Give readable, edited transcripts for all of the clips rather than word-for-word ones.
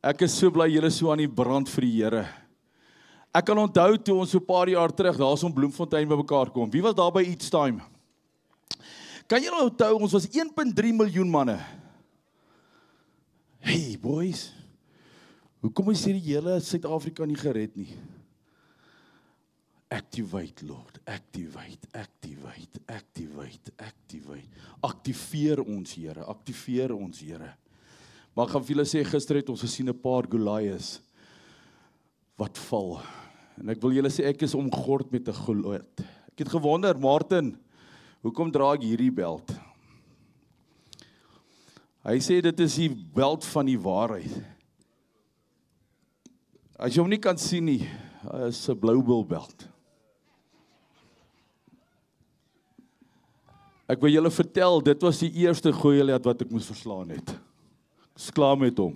Ek is so bly julle so aan die brand vir die Here. Ek kan onthou toe ons so 'n paar jaar terug daar so in Bloemfontein by mekaar kom. Wie was daar by Eats Time? Kan julle onthou ons was 1.3 miljoen manne? Hey boys, hoekom is hierdie hele Suid-Afrika nie gered nie? Activate, Lord, activate. Aktiveer ons, Here, aktiveer ons, Here. Maar ek gaan vir julle sê, gister het ons gesien 'n paar Goliaths wat val. En ek wil julle sê, ek is omgord met 'n Goliath. Ek het gewonder, Martin, hoekom dra ek hierdie belt? Hy sê dit is die belt van die waarheid. As jy hom nie kan sien nie, is 'n blou belt. Ek wil julle vertel, dit was die eerste Goliath wat ek moes verslaan het. Ek is klaar met hom.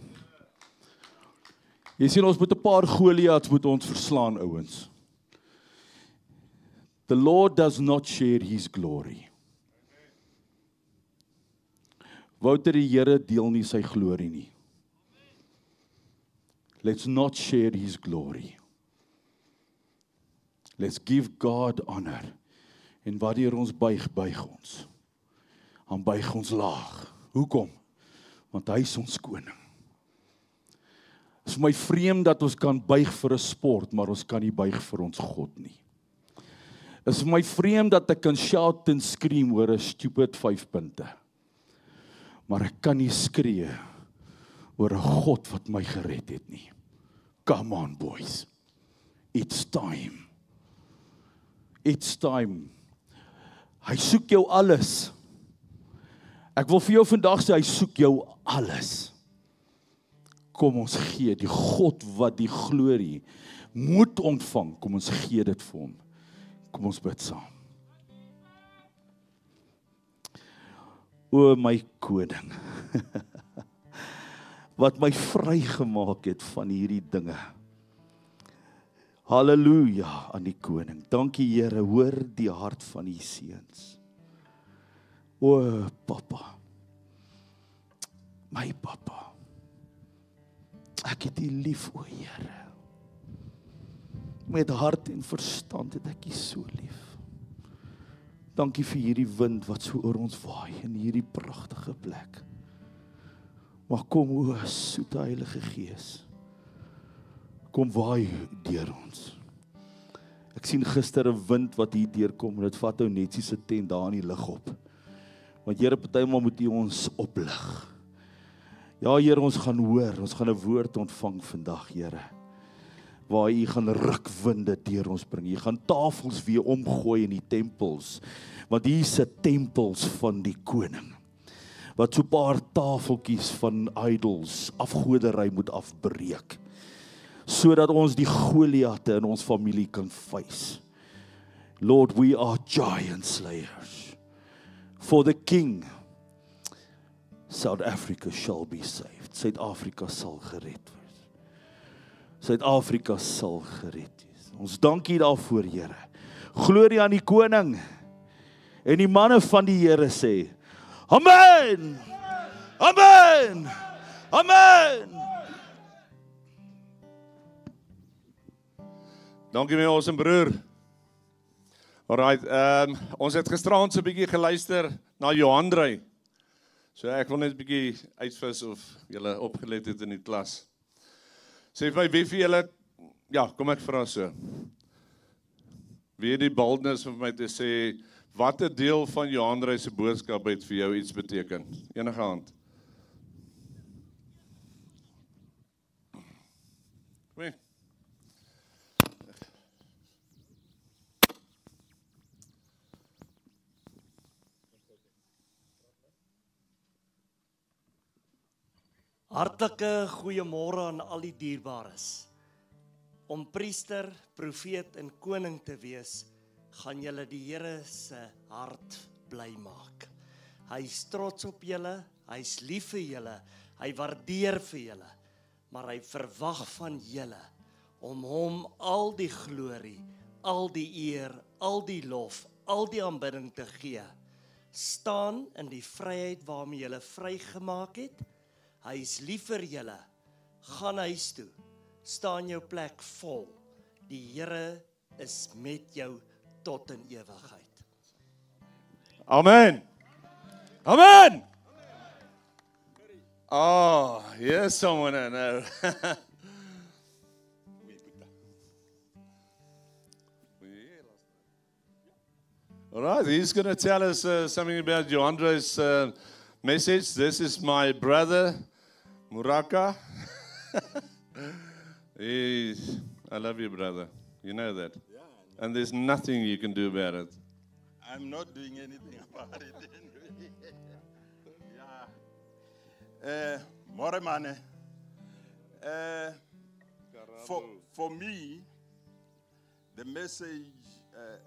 Jy sien, ons moet 'n paar Goliaths moet ons verslaan, ouens. The Lord does not share his glory. Wouter, die Here deel nie sy glorie nie. Let's not share his glory. Let's give God honor. En wanneer ons buig ons. Dan buig ons laag. Hoekom? Want hy is ons koning. Het is vir my vreemd dat ons kan buig vir 'n sport, maar ons kan nie buig vir ons God nie. Het is vir my vreemd dat ek kan shout en scream oor 'n stupid 5 punte. Maar ek kan nie skree oor 'n God wat my gered het nie. Come on, boys. It's time. It's time. Hy soek jou alles. Ek wil vir jou vandag sê, hy soek jou alles. Kom ons gee die God wat die glorie moet ontvang, kom ons gee dit vir hom. Kom ons bid saam. O my koning, wat my vrygemaak het van hierdie dinge. Halleluja aan die koning. Dankie Here, hoor die hart van die seuns. O papa, my papa, ek het U lief, o Here. Met hart en verstand het ek U so lief. Dankie vir hierdie wind wat so oor ons waai in hierdie pragtige plek. Maar kom o soete Heilige Gees, kom waai deur ons. Ek sien gister 'n wind wat hier deurkom en dit vat ou Netsie se tent daar in die lug op. Want Here, partymal moet U ons oplig. Ja Here, ons gaan hoor, ons gaan 'n woord ontvang vandag, Here. Waar U gaan rukwinde deur ons bring. U gaan tafels weer omgooi in die tempels. Want hier is 'n tempels van die koning. Wat so 'n paar tafeltjies van idols, afgoderry moet afbreek. Sodat ons die Goliatte in ons familie kan face. Lord, we are giant slayers. For the King, South Africa shall be saved. Suid-Afrika sal gered word. Suid-Afrika sal gered wees. Ons dankie daarvoor, Here. Glorie aan die koning. En die manne van die Here sê, Amen! Amen! Amen! Dankie my ons broer. Alright, ons het gisterand so 'n bietjie geluister na Johan Drey. So ek wil net 'n bietjie uitvis of julle opgelet het in die klas. Sê vir my, wie vir julle, ja, kom ek vra so. Wie het die boldness vir my te sê, watter deel van Johan Drey se boodskap het vir jou iets beteken? Enige hand? Kom hier. Hartlike goeiemôre aan al die dierbares. Om priester, profeet en koning te wees, gaan julle die Here se hart bly maak. Hy's trots op julle, hy's lief vir julle, hy waardeer vir julle, maar hy verwag van julle om hom al die glorie, al die eer, al die lof, al die aanbidding te gee. Staan in die vryheid waarmee julle vrygemaak het. Hy is lief vir julle. gaan huis toe. Staan jou plek vol. Die Here is met jou tot in ewigheid. Amen. Amen. Oh, here's someone I know. All right, he's going to tell us something about Johandra's message. This is my brother, Muraka. I love you, brother. You know that. Yeah, And there's nothing you can do about it. I'm not doing anything about it anyway. Yeah. More money. For me, the message,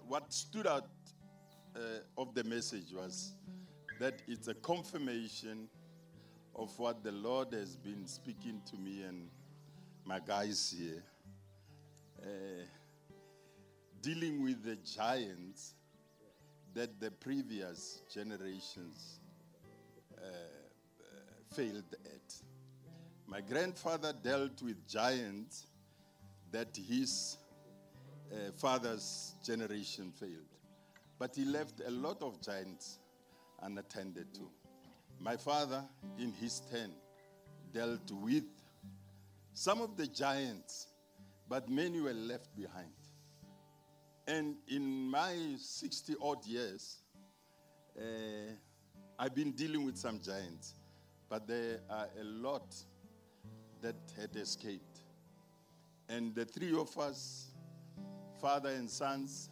what stood out of the message was that it's a confirmation of what the Lord has been speaking to me and my guys here. Dealing with the giants that the previous generations failed at. My grandfather dealt with giants that his father's generation failed. But he left a lot of giants unattended to. My father, in his turn, dealt with some of the giants, but many were left behind. And in my 60-odd years, I've been dealing with some giants, but there are a lot that had escaped. And the three of us, father and sons,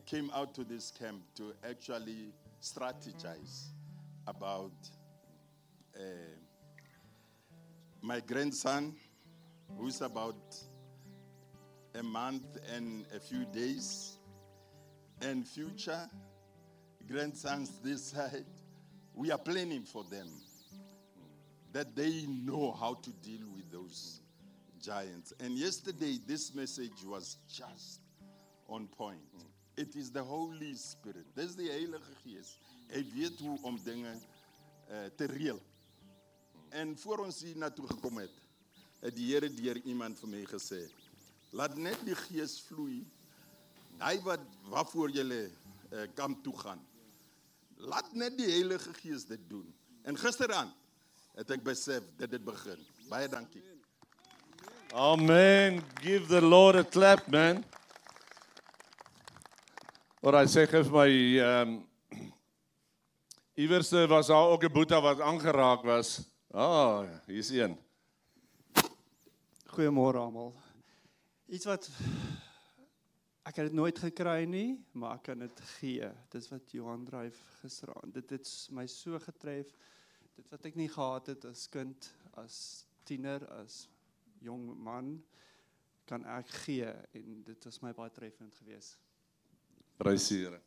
came out to this camp to actually strategize about my grandson, who's about a month and a few days, and future grandsons this side. We are planning for them, that they know how to deal with those giants. And yesterday, this message was just on point. It is the Holy Spirit. Dis die Heilige Gees. Hy weet hoe om dinge te reël. En voor ons hier na toe gekom het die Here deur iemand vir my gesê, laat net die Gees vloei. Hy waarvoor julle kamp toe gaan. Laat net die Heilige Gees dit doen. En gisteraan het ek besef dat dit begin. Baie dankie. Amen. Give the Lord a clap, man. Alright, sê vir my, iewers was daar ook 'n boeta wat aangeraak was. Hier's een. Goeiemôre almal. Iets wat ek het dit nooit gekry nie, maar ek kan dit gee. Dis wat Johan dryf gisteraan. Dit het my so getref. Dit wat ek nie gehad het as kind, as tiener, as jong man, kan ek gee en dit was my baie treffend geweest. Prys die Here.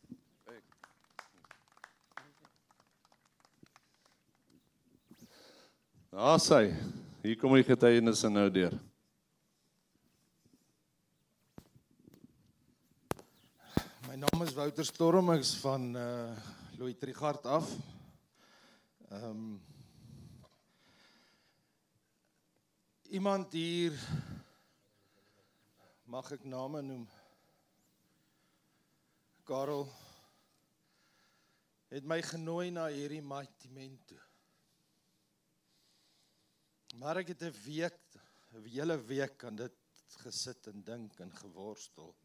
Sy, hier kom die getuienisse nou deur. My naam is Wouter Storm, ek is van Louis Trichardt af. Iemand hier, mag ek name noem, Karel, het my genooi na hierdie Mighty Men toe. Maar ek het 'n hele week aan dit gesit en dink en geworstel.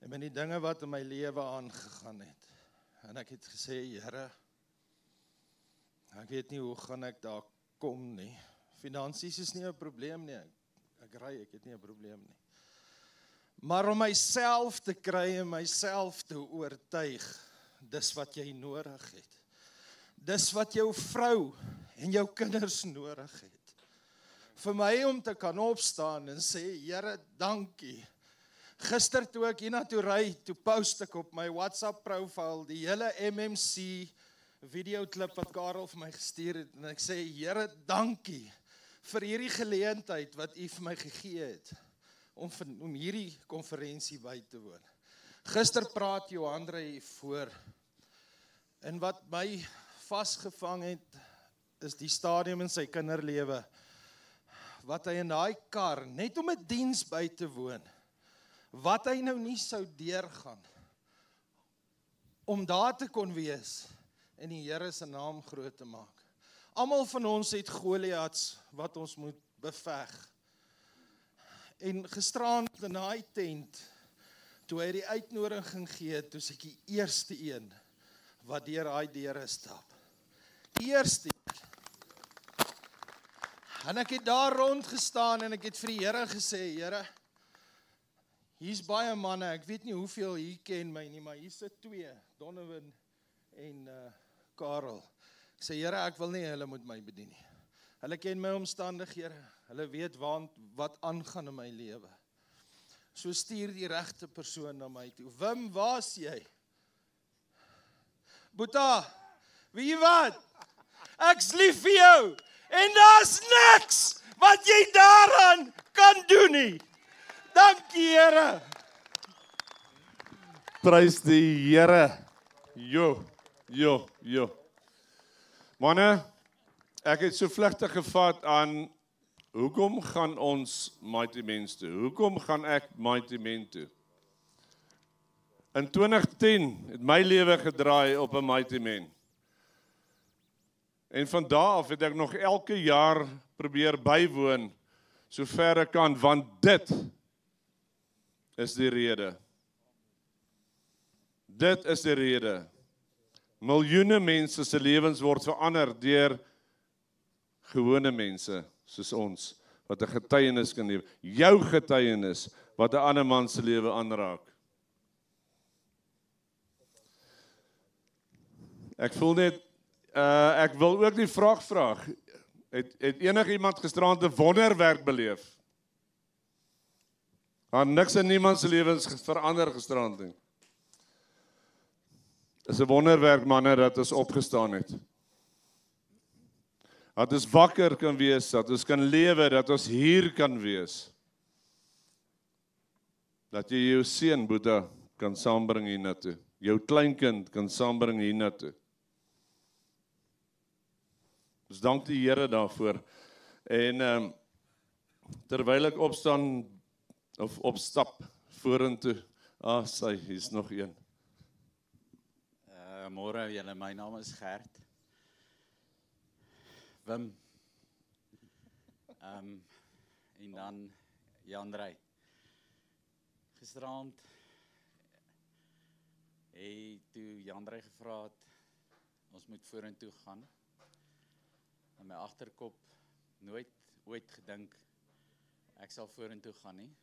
En met die dinge wat in my lewe aangegaan het. En ek het gesê, Here, ek weet nie hoe gaan ek daar kom nie. Finansies is nie 'n probleem nie. Ek het nie 'n probleem nie. Maar om myself te kry en myself te oortuig, dis wat jy nodig het. Dis wat jou vrou en jou kinders nodig het. Vir my om te kan opstaan en sê, Here, dankie. Gister toe ek hiernatoe ry, toe post ek op my WhatsApp profiel die hele MMC videoklip wat Karel vir my gestuur het. En ek sê, Here, dankie vir hierdie geleentheid wat U vir my gegee het om hierdie konferensie by te woon. Gister praat Johandra hier voor. En wat my vasgevang het, is die stadium in sy kinderlewe wat hy in daai kar, net om 'n diens by te woon, wat hy nou nie sou deurgaan, om daar te kon wees, en die Here se naam groot te maak. Almal van ons het Goliats, wat ons moet beveg. En gisteraand in daai tent, toe hy die uitnodiging gee, toe is ek die eerste een, wat deur daai deure stap. Die eerste. En ek het daar rond gestaan, en ek het vir die Here gesê, Here, hier's baie manne, ek weet nie hoeveel hier ken my nie, maar hier sit 2, Donovan en Karel. Ek sê, Here, ek wil nie hulle moet my bedien nie. Hulle ken my omstandighede, hulle weet wat aangaan in my lewe. So stuur die regte persoon na my toe. Wim, waar's jy? Boeta, weet jy wat? Ek's lief vir jou, en daar's niks wat jy daaraan kan doen nie. Dankie, Here. Prys die Here. Jo. Manne, ek het so vlugtig gevat aan, hoekom gaan ons Mighty Men toe? Hoekom gaan ek Mighty Men toe? In 2010 het my lewe gedraai op 'n Mighty Men. En van daar af het ek nog elke jaar probeer bywoon, so ver ek kan, want dit is die rede. Dit is die rede. Miljoene mense se lewens word verander deur gewone mense soos ons, wat 'n getuienis kan lewe. Jou getuienis wat 'n ander man se lewe aanraak. Ek voel net, ek wil ook die vraag vra. Het enige iemand gisteraand 'n wonderwerk beleef? Niks in niemand se lewens verander gisteraand nie. Is 'n wonderwerk, manne, dat ons opgestaan het. Dat ons wakker kan wees, dat ons kan lewe, dat ons hier kan wees. Dat jy jou seun, Boeta, kan saambring hiernatoe. Jou kleinkind kan saambring hiernatoe. Dus dank die Here daarvoor. En terwyl ek opstaan, of opstap vorentoe, hier's nog een. Môre julle, my naam is Gert. Wim. En dan Jandrey. Gisteraand het toe Jandrey gevra het, ons moet vorentoe gaan. In my agterkop nooit ooit gedink ek sal vorentoe gaan nie.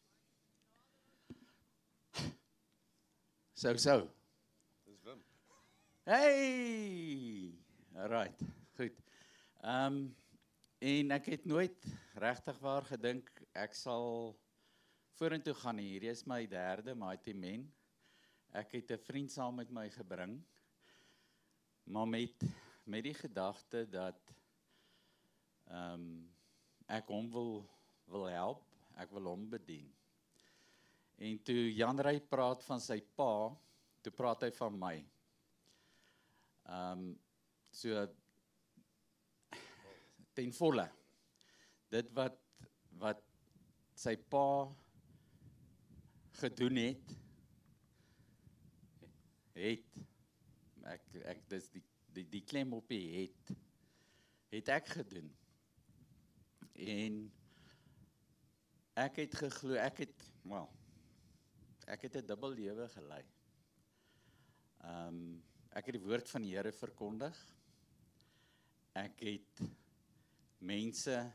So. Dis Wim. Hey! Alright, goed. En ek het nooit regtig waar gedink ek sal vorentoe gaan nie. Hierdie is my 3de Mighty Men. Ek het 'n vriend saam met my gebring, maar met die gedagte dat ek hom wil help, ek wil hom bedien. En toe Jandrey praat van sy pa, toe praat hy van my. So ten volle, dit wat sy pa gedoen het, dis die klem op die het ek gedoen. En ek het geglo, ek het 'n dubbel lewe gelei. Ek het die woord van die Here verkondig. Ek het mense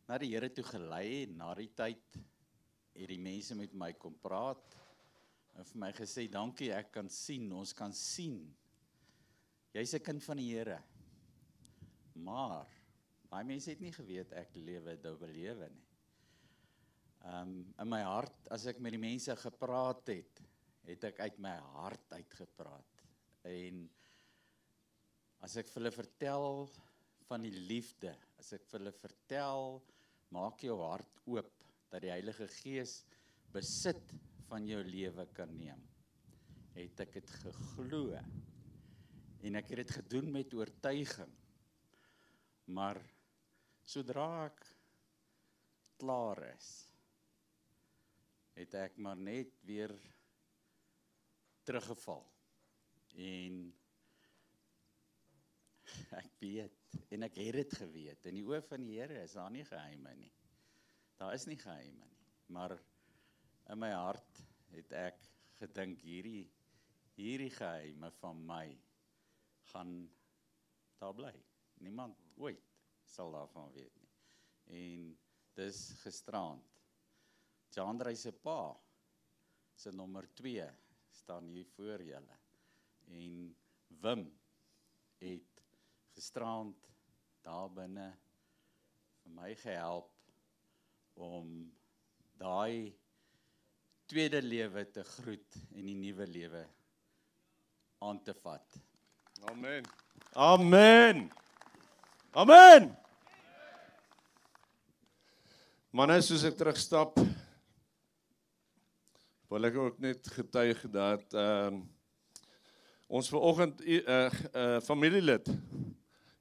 na die Here toe gelei, en na die tyd het die mense met my kom praat en vir my gesê, dankie, ek kan sien, ons kan sien. Jy's 'n kind van die Here. Maar baie mense het nie geweet ek lewe 'n dubbel lewe nie. In my hart, as ek met die mense gepraat het ek uit my hart uitgepraat. En as ek vir hulle vertel van die liefde, as ek vir hulle vertel, maak jou hart oop, dat die Heilige Gees besit van jou lewe kan neem, het ek dit geglo. En ek het dit gedoen met oortuiging. Maar Sodra ek klaar is, het ek maar net weer teruggeval. En ek weet, en ek het dit geweet, in die oë van die Here is daar nie geheime nie. Daar is nie geheime nie, maar in my hart het ek gedink, hierdie geheime van my, gaan daar bly. Niemand ooit sal daarvan weet nie. En dis gisterand. Jandrey se pa, se nommer 2, staan hier voor julle. En Wim het gisterand daar binne vir my gehelp om daai tweede lewe te groet en die nuwe lewe aan te vat. Amen. Amen. Amen. Manne, soos ek terugstap, wil ek ook net getuig dat ons vanoggend familielid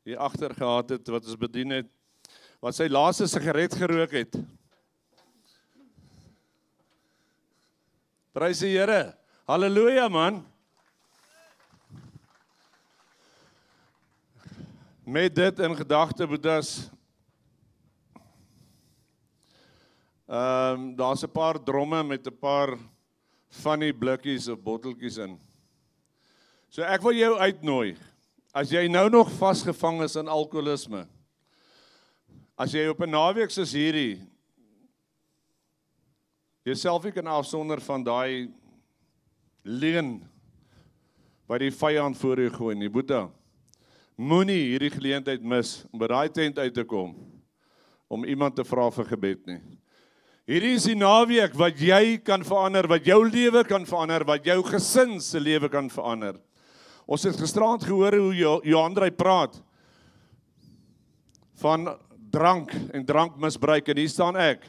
hier agter gehad het wat ons bedien het, wat sy laaste sigaret gerook het. Prys die Here. Halleluja, man. Met dit in gedagte, Boetas, daar's 'n paar dromme met 'n paar van die blikkies of botteltjies in. So ek wil jou uitnooi, as jy nou nog vasgevang is in alkoholisme, as jy op 'n naweek soos hierdie, jouself nie kan afsonder van daai leuen wat die vyand voor jou gooi nie, Boeta, moenie hierdie geleentheid mis om by daai tent uit te kom, om iemand te vra vir gebed nie. Hierdie is die naweek wat jy kan verander, wat jou lewe kan verander, wat jou gesin se lewe kan verander. Ons het gisterand gehoor hoe Johandrey praat van drank en drankmisbruik, en hier staan ek.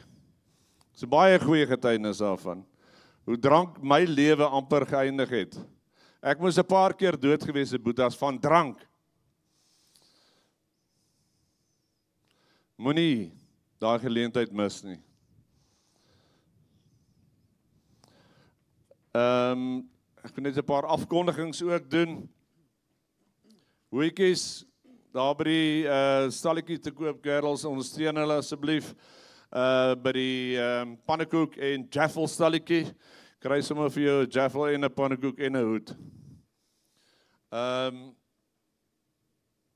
Dis 'n baie goeie getuienis daarvan. Hoe drank my lewe amper geëindig het. Ek moes 'n paar keer dood gewees het, Boetas, van drank. Moenie daai geleentheid mis nie. Ek wil net 'n paar afkondigings ook doen. Hoetjies, daar by die stalletjie te koop, kerels, ondersteun hulle asseblief. By die pannekoek en Jaffel stalletjie, kry sommer vir jou 'n Jaffel en 'n pannekoek en 'n hoed.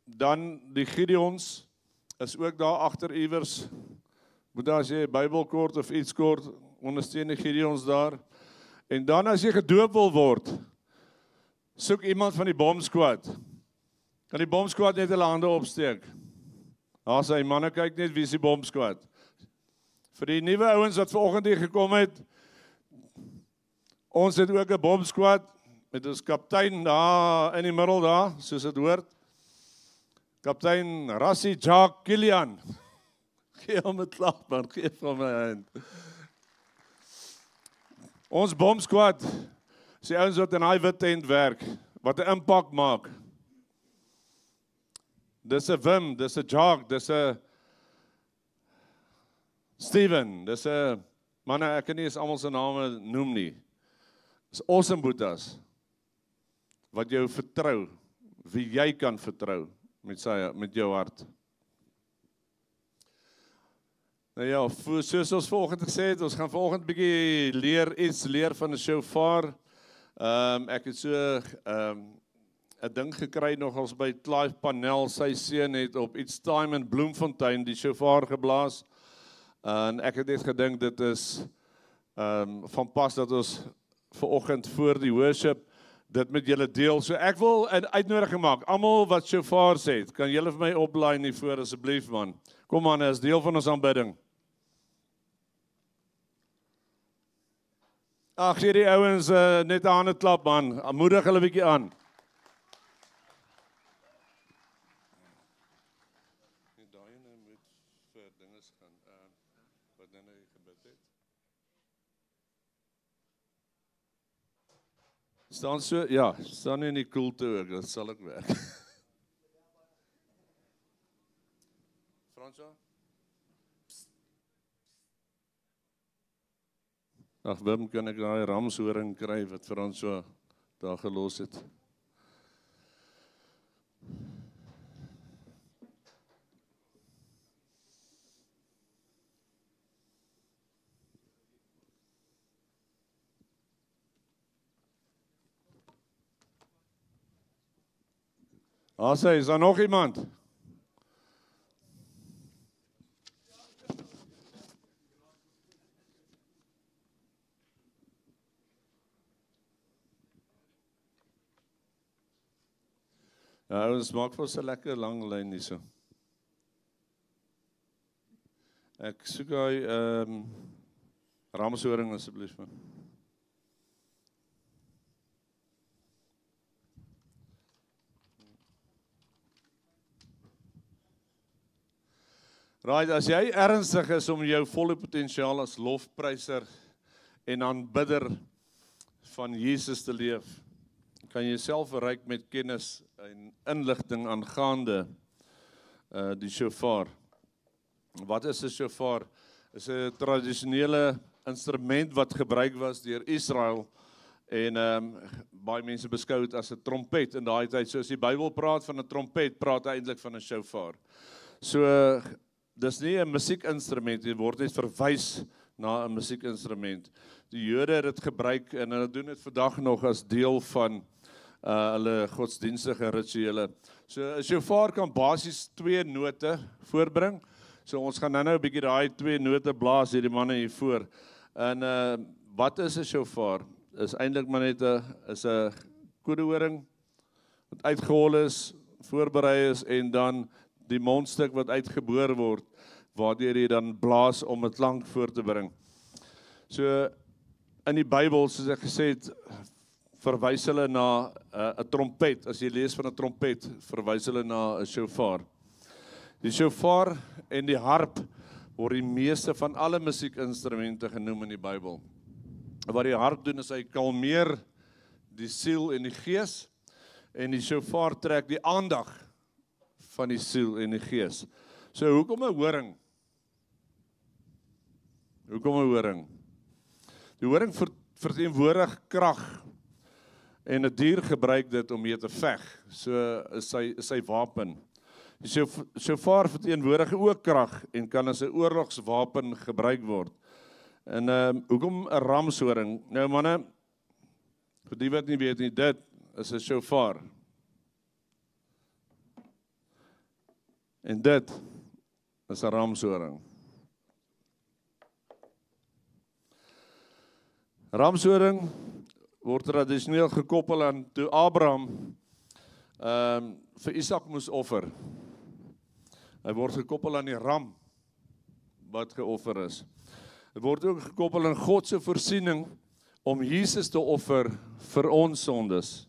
Dan die Gideons is ook daar agter iewers. Moet as jy 'n Bybel kort of iets kort, ondersteun die Gideons daar. En dan as jy gedoop wil word, soek iemand van die bomsquad. Kan die bomsquad net hulle hande opsteek? Daar sê manne, kyk net wie is die bomsquad. Vir die nuwe ouens wat vanoggend hier gekom het, ons het ook 'n bomsquad met ons kaptein daar in die middel daar, soos dit hoort. Kaptein Rassie Jacques Kilian. Gee hom 'n klap, man, gee hom 'n hand. Ons bomsquad, is die ouens wat in daai wit tent werk, wat 'n impak maak. Dis 'n Wim, dis 'n Jacques, dis 'n Steven, dis 'n manne, ek kan nie eens almal se name noem nie. Dis awesome Boetas, wat jou vertrou, wie jy kan vertrou met jou hart. Nou ja, soos ons vanoggend gesê het, ons gaan vanoggend 'n bietjie iets leer van 'n shofar. Ek het so 'n ding gekry nogals by Clive Panel, sy seun het op It's Time in Bloemfontein die shofar geblaas. En ek het net gedink dit is van pas dat ons vanoggend voor die worship dit met julle deel. So ek wil 'n uitnodiging maak. Almal wat shofars het, kan julle vir my oplaai nie voor asseblief, man. Kom aan, is deel van ons aanbidding. Ag, gee die ouens net 'n hande klap, man. Moedig hulle 'n bietjie aan. Daai nou moet vir dinges gaan wat nou gebeur het. Staan so, ja, staan in die koelte ook, dat sal ek werk. Fransja? Ag Wim, kan ek daai ramshoring kry wat vir ons so daar gelos het? Asa, is daar nog iemand? Ja, ons maak vir ons 'n lekker lang lyn hierso. Ek soek hy ramshoring asseblief. Right, as jy ernstig is om jou volle potensiaal as lofpryser en aanbidder van Jesus te leef, kan jy self verryk met kennis en inligting aangaande die shofar. Wat is 'n shofar? Is 'n tradisionele instrument wat gebruik was deur Israel en baie mense beskou dit as 'n trompet in daai tyd. So as die Bybel praat van 'n trompet, praat hy eintlik van 'n shofar. So dis nie 'n musiekinstrument, dit word net verwys na 'n musiekinstrument. Die Jode het dit gebruik en hulle doen dit vandag nog as deel van hulle godsdienstige rituele. So 'n shofar kan basies 2 note voorbring. So ons gaan nou 'n bietjie daai 2 note blaas hierdie manne hier voor. En wat is 'n shofar? Is eintlik maar net 'n kodehoring wat uitgehol is, voorberei is en dan die mondstuk wat uitgeboor word, waardeur jy dan blaas om 'n klank voor te bring. So in die Bybel, soos ek gesê het, verwys hulle na 'n trompet. As jy lees van 'n trompet, verwys hulle na 'n shofar. Die shofar en die harp word die meeste van alle musiekinstrumente genoem in die Bybel. Wat die harp doen is hy kalmeer die siel en die gees, en die shofar trek die aandag van die siel en die gees. So hoekom 'n horing? Hoekom 'n horing? Die horing verteenwoordig krag en 'n dier gebruik dit om mee te veg. So is sy wapen. Die shofar verteenwoordig ook krag en kan as 'n oorlogswapen gebruik word. En hoekom 'n ramshoring? Nou manne, vir die wat nie weet nie, dit is 'n shofar. En dit is 'n ramshoring. Ramshoring word tradisioneel gekoppel aan toe Abraham vir Isak moes offer. Hy word gekoppel aan die ram wat geoffer is. Dit word ook gekoppel aan God se voorsiening om Jesus te offer vir ons sondes.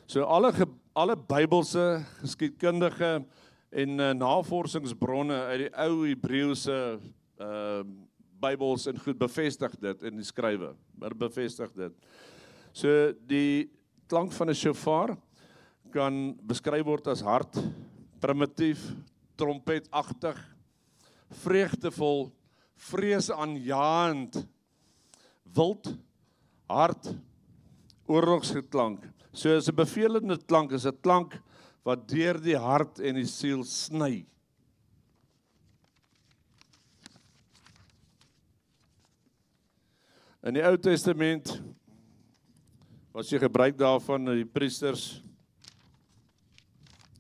So alle Bybelse geskiedkundige en navorsingsbronne uit die ou Hebreëse Bybels en goed bevestig dit in die skrywe, maar bevestig dit. So die klank van 'n shofar kan beskryf word as hard, primitief, trompetagtig, vreugdevol, vreesaanjaend, wild, hard, oorlogsgeklank. So is 'n bevelende klank, is 'n klank wat deur die hart en die siel sny. In die Ou Testament was jy gebruik daarvan die priesters.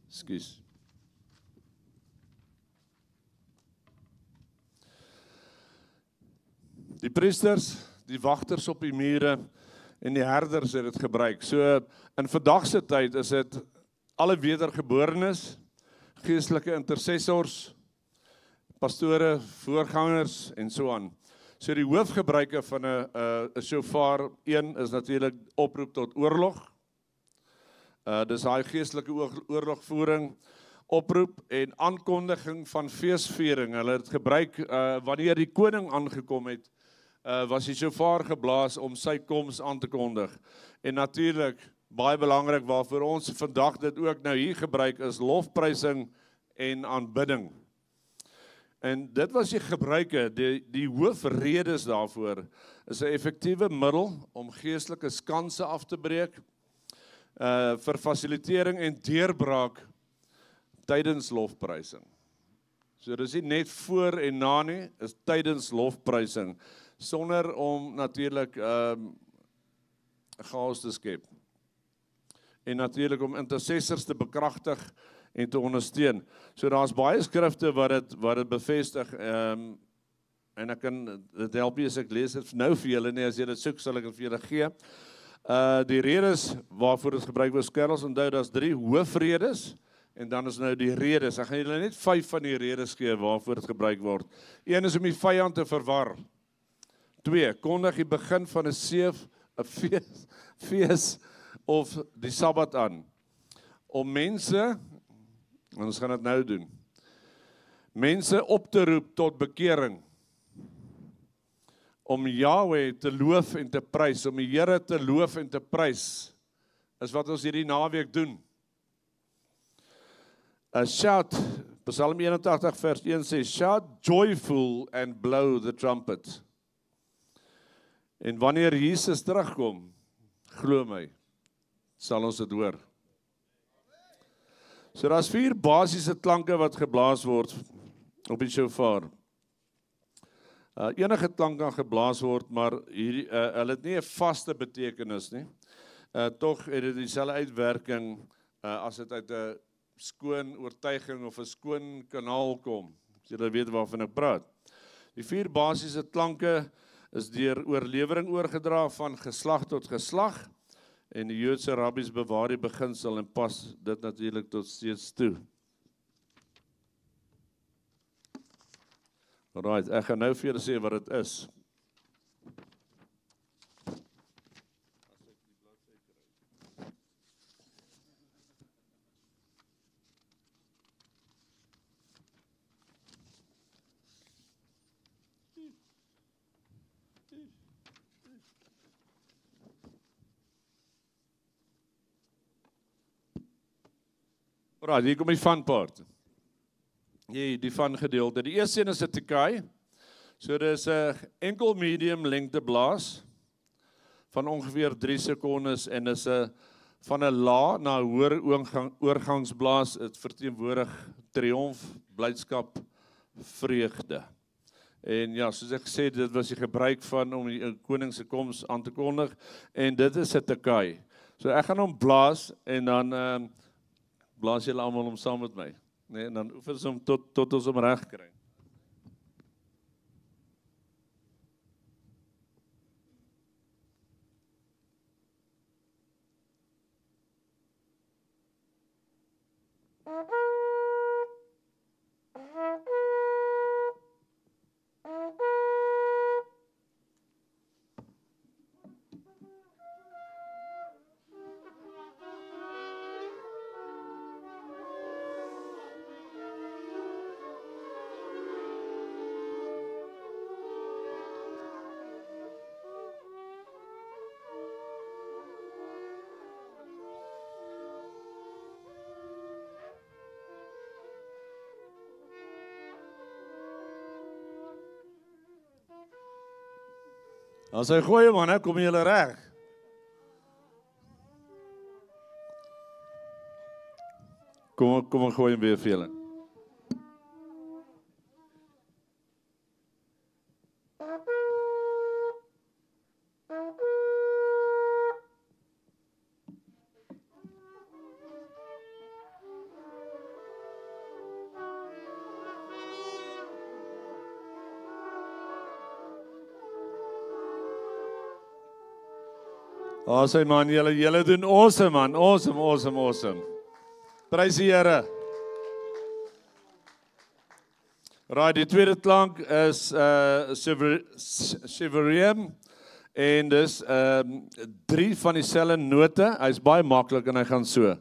Ekskuus. Die priesters, die wagters op die mure en die herders het dit gebruik. So in vandag se tyd is dit alle wedergeborenes, geestelike intercessors, pastore, voorgangers en so aan. So die hoofgebruike van 'n shofar, een is natuurlik oproep tot oorlog. Dis daai geestelike oorlogvoering, oproep en aankondiging van feesviering. Hulle het gebruik wanneer die koning aangekom het, was die shofar geblaas om sy koms aan te kondig. En natuurlik, baie belangrik waarvoor ons vandag dit ook nou hier gebruik is lofprysing en aanbidding. En dit was die gebruike, die hoofredes daarvoor is 'n effektiewe middel om geestelike skanse af te breek, vir fasilitering en deurbraak tydens lofprysing. So dis nie net voor en na nie, is tydens lofprysing, sonder om natuurlik chaos te skep. En natuurlik om intercessors te bekragtig en te ondersteun. So daar's baie skrifte wat dit bevestig, en ek kan dit help nie as ek lees dit nou vir julle nie, as jy dit soek sal ek dit vir julle gee. Die redes waarvoor dit gebruik word, skerels onthou, daar's 3 hoofredes, en dan is nou die redes. Ek gaan julle net 5 van die redes gee waarvoor dit gebruik word. 1 is om die vyand te verwar. 2, kondig die begin van 'n fees of die Sabbat aan. Om mense, en ons gaan dit nou doen, mense op te roep tot bekering. Om Yahweh te loof en te prys, om die Here te loof en te prys, is wat ons hierdie naweek doen. Shout, Psalm 81 vers 1 sê, shout joyful and blow the trumpet. En wanneer Jesus terugkom, glo my, sal ons dit hoor. So daar's 4 basiese klanke wat geblaas word op die shofar. Enige klank kan geblaas word, maar hierdie hulle het nie 'n vaste betekenis nie. Tog het dit dieselfde uitwerking as dit uit 'n skoon oortuiging of 'n skoon kanaal kom. As jy weet waarvan ek praat. Die 4 basiese klanke is deur oorlewering oorgedra van geslag tot geslag, en die Joodse rabbies bewaar die beginsel en pas dit natuurlik tot steeds toe. Alright, ek gaan nou vir julle sê wat dit is. Alright, hier kom die fun part. Die fun gedeelte. Die eerste een is 'n tekai. So dis 'n enkel medium lengte blaas van ongeveer 3 sekondes en is 'n van 'n lae na 'n hoër oorgangsblaas. Dit verteenwoordig triomf, blydskap, vreugde. En ja, soos ek gesê, dit was die gebruik van om die koning se koms aan te kondig, en dit is 'n tekai. So ek gaan hom blaas en dan blaas julle almal om saam met my. Nee, en dan oefen ons hom tot ons hom reg kry. As hy gooi man, hè, kom julle reg. Kom ek gooi hom weer vir julle. Awesome man, julle doen awesome man, awesome. Prys die Here. Right, die tweede klank is Shiverium, en dis 3 van dieselfde note. Hy's baie maklik en hy gaan so.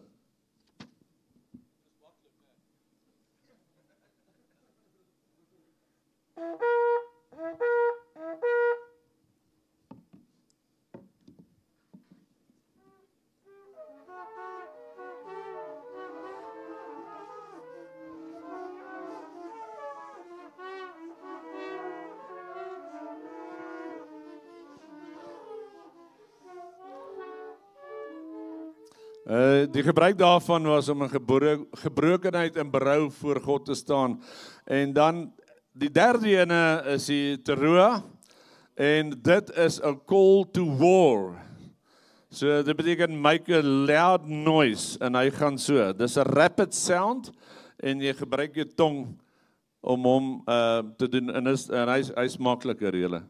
Die gebruik daarvan was om in gebrokenheid en berou voor God te staan. En dan die derde ene is die teroa, en dit is a call to war. So dit beteken make a loud noise, en hy gaan so. Dis 'n rapid sound, en jy gebruik jou tong om hom te doen, en hy's makliker, julle.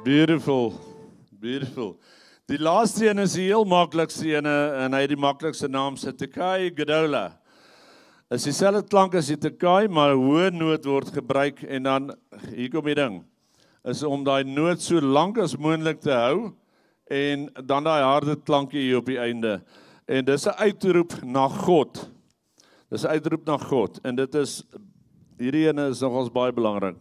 Beautiful, beautiful. Die laaste een is die heel maklikste ene, en hy het die maklikste naam, Tekai Godola. Is dieselfde klank as die Tekai, maar 'n hoë noot word gebruik, en dan, hier kom die ding, is om daai noot so lank as moontlik te hou, en dan daai harde klankie hier op die einde. En dis 'n uitroep na God. Dis 'n uitroep na God, en dit is, hierdie ene is nogals baie belangrik.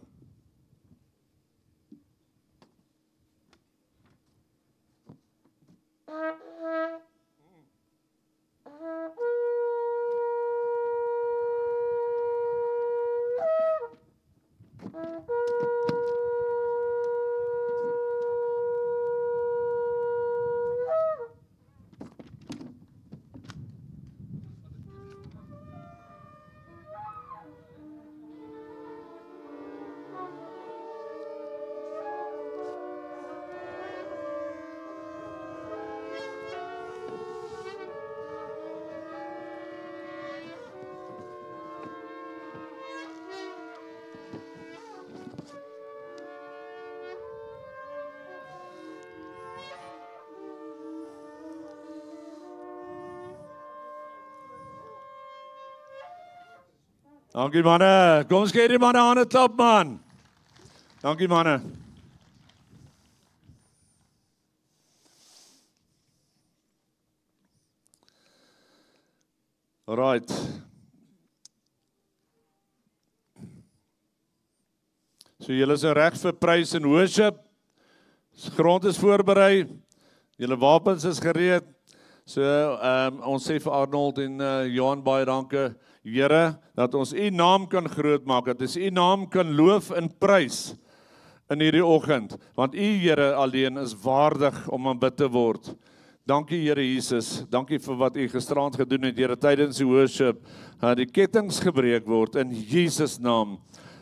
Dankie manne, kom ons gee die manne aan 'n klap man. Dankie manne. Alright. So julle is reg vir praise and worship. Grond is voorberei. Julle wapens is gereed. So ons sê vir Arnold en Johan baie dankie. Here, dat ons u naam kan groot maak, dat ons u naam kan loof en prys in hierdie oggend, want u Here alleen is waardig om aanbid te word. Dankie Here Jesus, dankie vir wat u gisteraand gedoen het, Here, tydens die worship, die kettinge gebreek word in Jesus naam.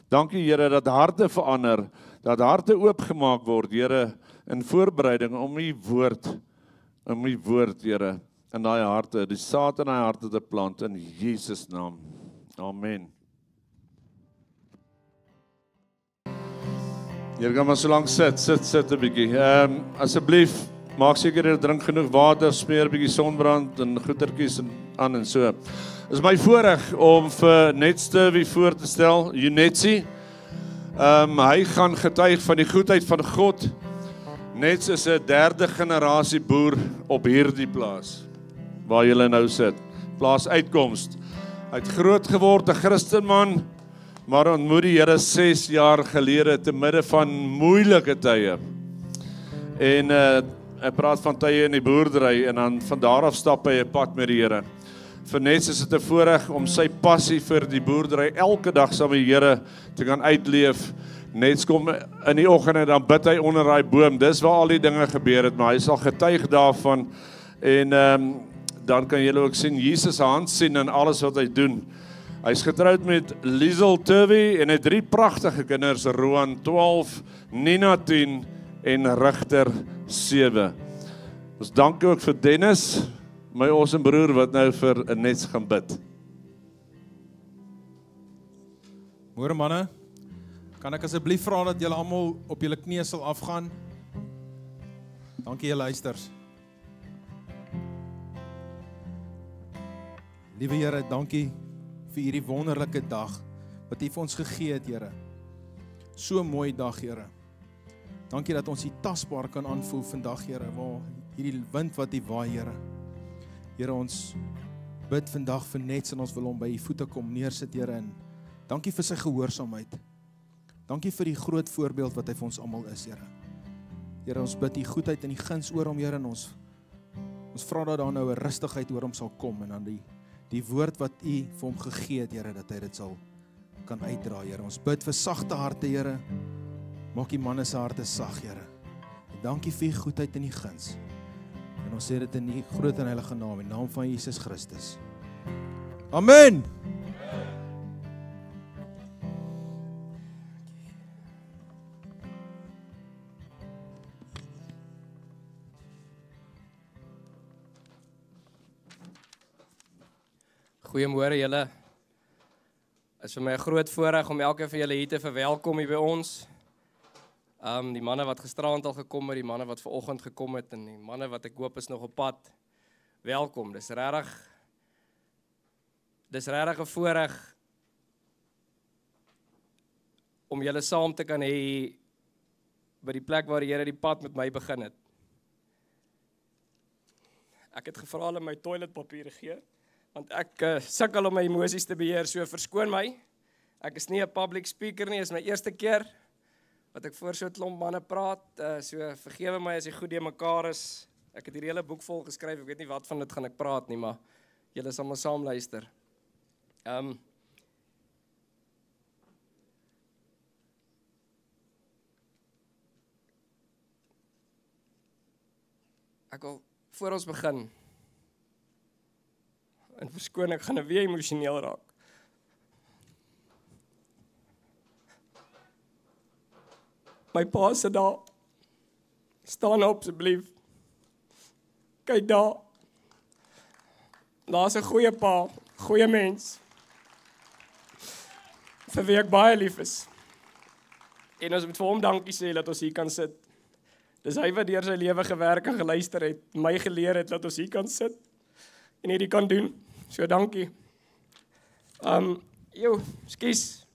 Dankie Here dat harte verander, dat harte oopgemaak word, Here, in voorbereiding om u woord, Here, in daai harte, die saad in daai harte te plant in Jesus naam. Amen. Jy kan maar so lank sit 'n bietjie. Asseblief, maak seker jy drink genoeg water, smeer 'n bietjie sonbrand en goetertjies aan en so. Is my voorreg om vir Netste voor te stel, Unetsi. Hy gaan getuig van die goedheid van God. Nets is 'n derde generasie boer op hierdie plaas waar julle nou sit. Plaas Uitkoms. Hy het groot geword, 'n Christenman, maar ontmoet die Here 6 jaar gelede te midde van moeilike tye. En hy praat van tye in die boerdery en dan van daar af stap hy 'n pad met die Here. Vir Nets is dit 'n voorreg om sy passie vir die boerdery elke dag saam met die Here te kan uitleef. Nets kom in die oggend en dan bid hy onder daai boom. Dis waar al die dinge gebeur het, maar hy sal getuig daarvan. En dan kan julle ook sien Jesus se hand sien in alles wat hy doen. Hy's getroud met Liesel Turvey en het 3 pragtige kinders, Roan 12, Nina 10 en Rigter 7. Ons dank ook vir Dennis, my awesome broer wat nou vir Nets gaan bid. Môre manne, kan ek asseblief vra dat julle almal op julle knieë sal afgaan? Dankie julle luisters. Liewe Here, dankie vir hierdie wonderlike dag wat U vir ons gegee het, Here. So 'n mooi dag, Here. Dankie dat ons U tasbaar kan aanvoel vandag, Here, waar hierdie wind wat U waai, Here. Here, ons bid vandag vir Nets en ons wil hom by u voete kom neersit, Here, en dankie vir sy gehoorsaamheid. Dankie vir die groot voorbeeld wat hy vir ons almal is, Here. Here, ons bid u goedheid en die guns oor hom, Here, en ons vra dat daar nou 'n rustigheid oor hom sal kom en dan die woord wat u vir hom gegee het, Here, dat hy dit sal kan uitdra, Here. Ons bid vir sagte harte, Here. Maak die manne se harte sag, Here. En dankie vir u goedheid en die guns. En ons sê dit in die groot en heilige naam, in naam van Jesus Christus. Amen. Goeiemôre julle. Is vir my 'n groot voorreg om elkeen van julle hier te verwelkom hier by ons. Die manne wat gisterand al gekom het, die manne wat vanoggend gekom het en die manne wat ek hoop is nog op pad. Welkom. Dis regtig 'n voorreg om julle saam te kan hê by die plek waar die Here die pad met my begin het. Ek het gevra hulle my toiletpapier gee. Want ek sukkel om my emosies te beheer, so verskoon my. Ek is nie 'n public speaker nie, is my eerste keer wat ek voor so 'n klomp manne praat, so vergewe my as jy goed deur mekaar is. Ek het hierdie hele boek vol geskryf, ek weet nie wat van dit gaan ek praat nie, maar julle sal maar saam luister. Ek wil voor ons begin en verskoon, ek gaan weer emosioneel raak. My pa sit daar. Staan op asseblief. Kyk daar. Daar's 'n goeie pa, goeie mens. Vir wie ek baie lief is. En ons moet vir hom dankie sê dat ons hier kan sit. Dis hy wat deur sy lewe gewerk en geluister het, my geleer het dat ons hier kan sit en hierdie kan doen. So dankie. Skus.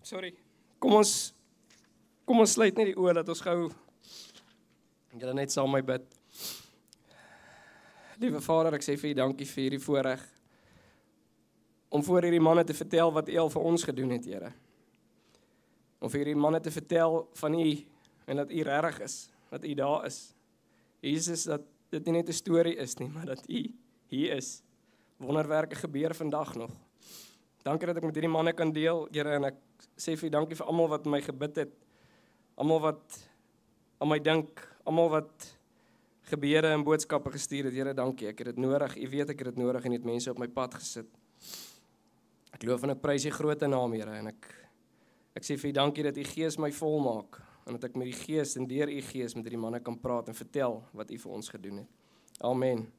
Sorry. Kom ons sluit net die oë dat ons gou julle net saam my bid. Liewe Vader, ek sê vir U dankie vir hierdie voorreg om voor hierdie manne te vertel wat U al vir ons gedoen het, Here. Om vir hierdie manne te vertel van U en dat U regtig is, dat U daar is. Jesus, dat dit nie net 'n storie is nie, maar dat U hier is. Wonderwerke gebeur vandag nog. Dankie dat ek met hierdie manne kan deel, Here, en ek sê vir U dankie vir almal wat my gebid het. Almal wat aan my dink, almal wat gebede en boodskappe gestuur het. Here, dankie. Ek het dit nodig. U weet ek het dit nodig en het mense op my pad gesit. Ek loof en ek prys U groot naam, Here, en ek sê vir U dankie dat U Gees my vol maak en dat ek met die Gees en deur U Gees met hierdie manne kan praat en vertel wat U vir ons gedoen het. Amen.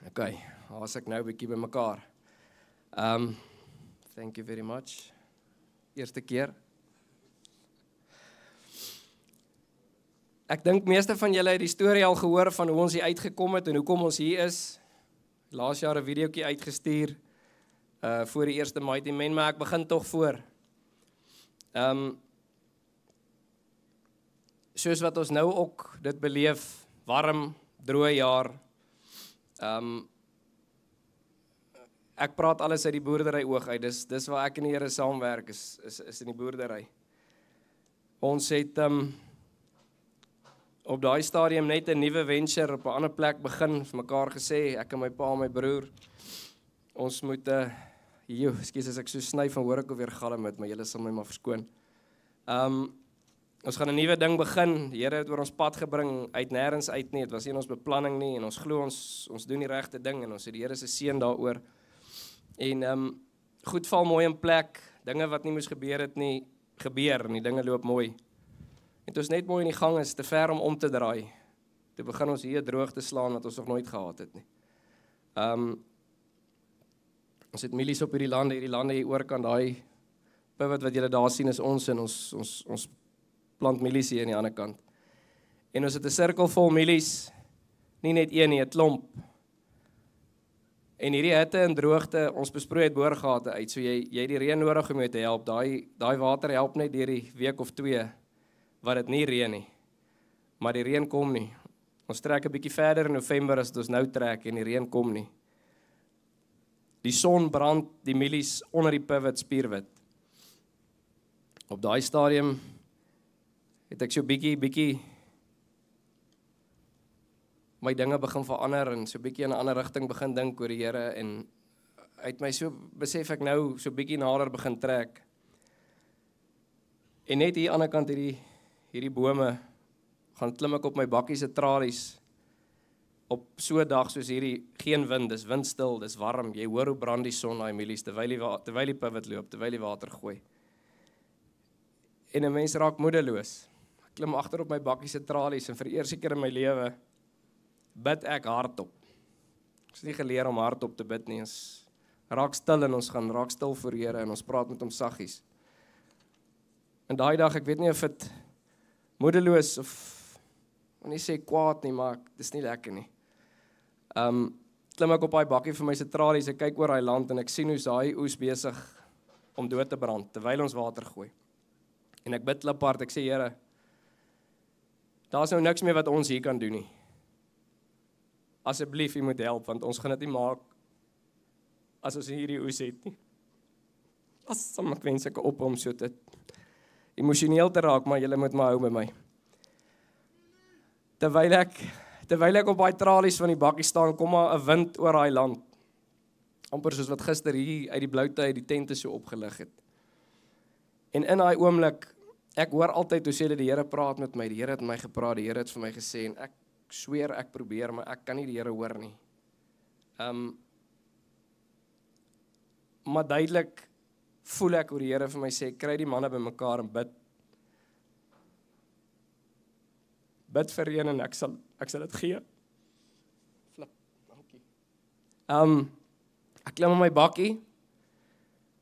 Okay, haas ek nou 'n bietjie bymekaar. Thank you very much. Eerste keer. Ek dink meeste van julle het die storie al gehoor van hoe ons hier uitgekom het en hoekom ons hier is. Laas jaar 'n videoetjie uitgestuur voor die eerste Mighty Men, maar ek begin tog voor. Soos wat ons nou ook dit beleef, warm, droë jaar. Ek praat alles uit die boerdery oog uit. Dis waar ek en die Here saamwerk is in die boerdery. Ons het op daai stadium net 'n nuwe venture op 'n ander plek begin, vir mekaar gesê, ek en my pa en my broer. Ons moet ekskuus as ek so sny van hoor ek of weer galm met, maar julle sal my maar verskoon. Ons gaan 'n nuwe ding begin. Die Here het oor ons pad gebring uit nêrens uit nie. Dit was nie in ons beplanning nie en ons glo ons doen die regte ding en ons het die Here se seën daaroor. En goed val mooi in plek. Dinge wat nie moes gebeur het nie, gebeur en die dinge loop mooi. En toe ons net mooi in die gang is, te ver om te draai. Toe begin ons hier droog te slaan wat ons nog nooit gehad het nie. Ons het mielies op hierdie lande hier oorkant, daai pivot wat julle daar sien is ons en ons plant mielies hier aan die ander kant. En ons het 'n sirkel vol mielies, nie net een nie, 'n klomp. En hierdie hitte en droogte, ons besproei het boorgate uit, so jy het die reën nodig om jou te help. Daai water help net deur die week of 2 wat dit nie reën nie. Maar die reën kom nie. Ons trek 'n bietjie verder in November as ons nou trek en die reën kom nie. Die son brand die mielies onder die pivot spierwit. Op daai stadium het ek so bietjie my dinge begin verander en so bietjie in 'n ander rigting begin dink oor die Here en uit my so besef ek nou so bietjie nader begin trek. En net hier aan die ander kant hierdie bome gaan klim ek op my bakkie se tralies op so 'n dag soos hierdie, geen wind, dis windstil, dis warm, jy hoor hoe brand die son daai mielies terwyl die pivot loop, terwyl die water gooi. En 'n mens raak moedeloos. Ek klim agter op my bakkie se tralies en vir die eerste keer in my lewe bid ek hardop. Ek het nie geleer om hardop te bid nie. Ons raak stil en ons gaan raak stil voor die Here en ons praat met hom saggies. En daai dag, ek weet nie of dit moedeloos of nie sê kwaad nie, maar dis nie lekker nie. Klim ek op daai bakkie vir my se tralies, ek kyk oor daai land en ek sien hoe's daai oes besig om dood te brand terwyl ons water gooi. En ek bid kliphard, ek sê Here, daar's nou niks meer wat ons hier kan doen nie. Asseblief, U moet help want ons gaan dit nie maak as ons hierdie oes het nie. As ek wens ek op om so te emosioneel te raak, maar julle moet maar hou by my. Terwyl ek op daai tralies van die bakkie staan, kom maar 'n wind oor daai land. Amper soos wat gister hier uit die bloute uit die tente so opgelig het. En in daai oomblik, ek hoor altyd hoe sê hulle die Here praat met my, die Here het met my gepraat, die Here het vir my gesê en ek sweer ek probeer, maar ek kan nie die Here hoor nie. Maar duidelik voel ek hoe die Here vir my sê, kry die manne bymekaar en bid. Bid vir reën en ek sal dit gee. Flip, dankie. Ek klim op my bakkie.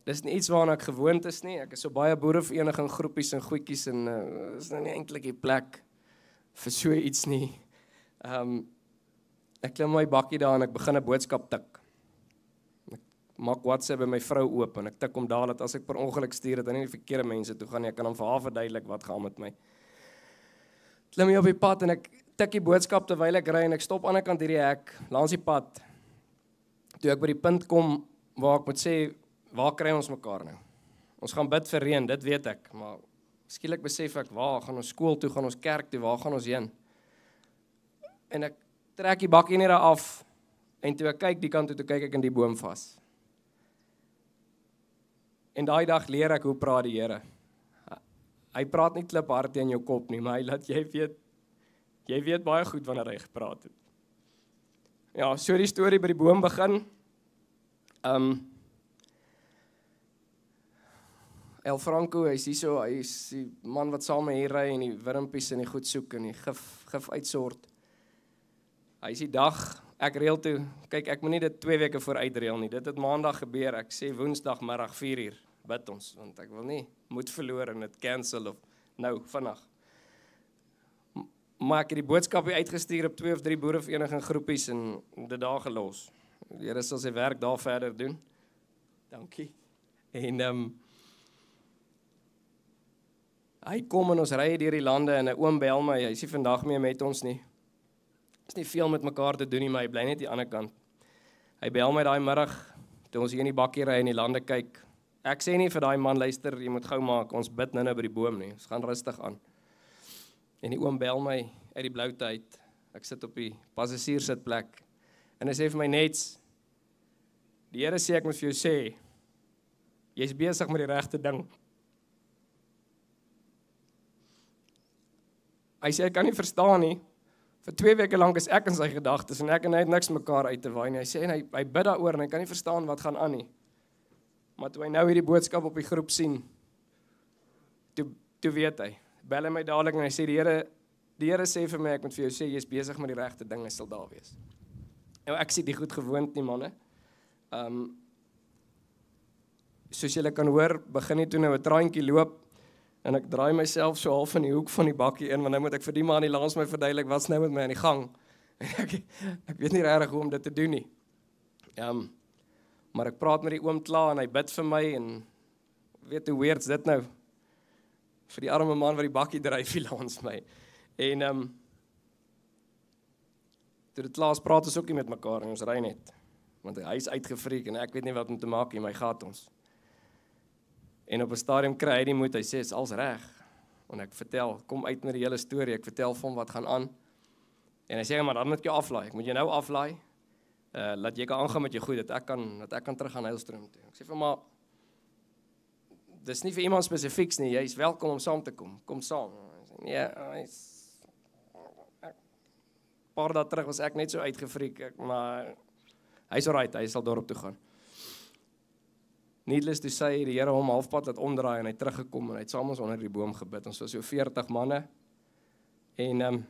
Dis nie iets waarna ek gewoond is nie. Ek is so baie boerevereniging groepies en goedjies en is nou nie eintlik die plek vir so iets nie. Ek klim my bakkie daar en ek begin 'n boodskap tik. Ek maak WhatsApp by my vrou oop en ek tik hom daar dat as ek per ongeluk stuur dat hy nie die verkeerde mense toe gaan nie, ek kan hom vir haar verduidelik wat gaan met my. Klim hier op die pad en ek tik die boodskap terwyl ek ry en ek stop aan die ander kant hierdie hek langs die pad. Toe ek by die punt kom waar ek moet sê, waar kry ons mekaar nou? Ons gaan bid vir reën, dit weet ek, maar skielik besef ek, waar gaan ons skool toe, gaan ons kerk toe, waar gaan ons heen? En ek trek die bakkie net daar af en toe ek kyk die kant toe kyk ek in die boom vas. En daai dag leer ek hoe praat die Here. Hy praat nie kliphard in jou kop nie, maar hy laat jy weet baie goed wanneer hy gepraat het. Ja, so die storie by die boom begin. El Franco, hy is die man wat saam met hier ry en die wurmpies en die goed soek en die gif uitsort. Hy is die dag, ek reël toe, kyk ek moet nie dit 2 weke voor uitreël nie, dit het maandag gebeur, ek sê woensdagmiddag 4:00, bid ons, want ek wil nie moed verloor en dit cancel of nou, vandag. Maar ek het die boodskap uitgestuur op 2 of 3 boerevereniging groepies en dit daar gelos. Die Here sal sy werk daar verder doen. Dankie. En hy kom en ons ry deur die lande en 'n oom bel my, hy sê vandag meer met ons nie. Is nie veel met mekaar te doen nie, maar hy bly net die ander kant. Hy bel my daai middag, toe ons hier in die bakkie ry en die lande kyk. Ek sê nie vir daai man, luister, jy moet gou maak, ons bid nou by die boom nie, ons gaan rustig aan. En die oom bel my uit die bloute uit, ek sit op die passasierssitplek, en hy sê vir my net, die Here sê ek moet vir jou sê, jy's besig met die regte ding. Hy sê, ek kan nie verstaan nie, vir 2 weke lank is ek in sy gedagtes, en ek en hy het niks mekaar uit te waai nie. Hy sê, en hy bid daaroor, en hy kan nie verstaan wat gaan aan nie. Maar toe hy nou hierdie boodskap op die groep sien, toe weet hy, bel hy my dadelik, en hy sê, die Here sê vir my, ek moet vir jou sê, jy's besig met die regte ding, hy sal daar wees. Nou, ek sê die goed gewoond nie, manne. Soos julle kan hoor, begin ek toe nou 'n traantjie loop, en ek draai myself so half in die hoek van die bakkie in, want nou moet ek vir die man die langs my verduidelik, wat's nou met my aan die gang. Ek weet nie regtig hoe om dit te doen nie. Maar ek praat met die oom klaar, en hy bid vir my, en weet hoe weird's dit nou, vir die arme man wat die bakkie dryf hier langs my. En toe dit laas praat ons ook nie met mekaar en ons ry net. Want hy is uitgefreek en ek weet nie wat om te maak nie, maar hy gaat ons. En op 'n stadium kry hy die moed, hy sê, is alles reg. En ek vertel, kom uit met die hele storie, ek vertel vir hom wat gaan aan. En hy sê, maar dan moet ek jou aflaai, ek moet jou nou aflaai, laat jy kan aangaan met jou goed, dat ek kan terug gaan Heilstroom toe. Ek sê vir hom, maar, dis nie vir iemand spesifieks nie, jy is welkom om saam te kom saam. Nee, paar dae terug was ek net so uitgefreek, maar hy is alright, hy sal dorp toe gaan. Needless to say, die Here hom halfpad laat omdraai en hy teruggekom en hy het saam ons onder die boom gebid. Ons was so 40 manne. En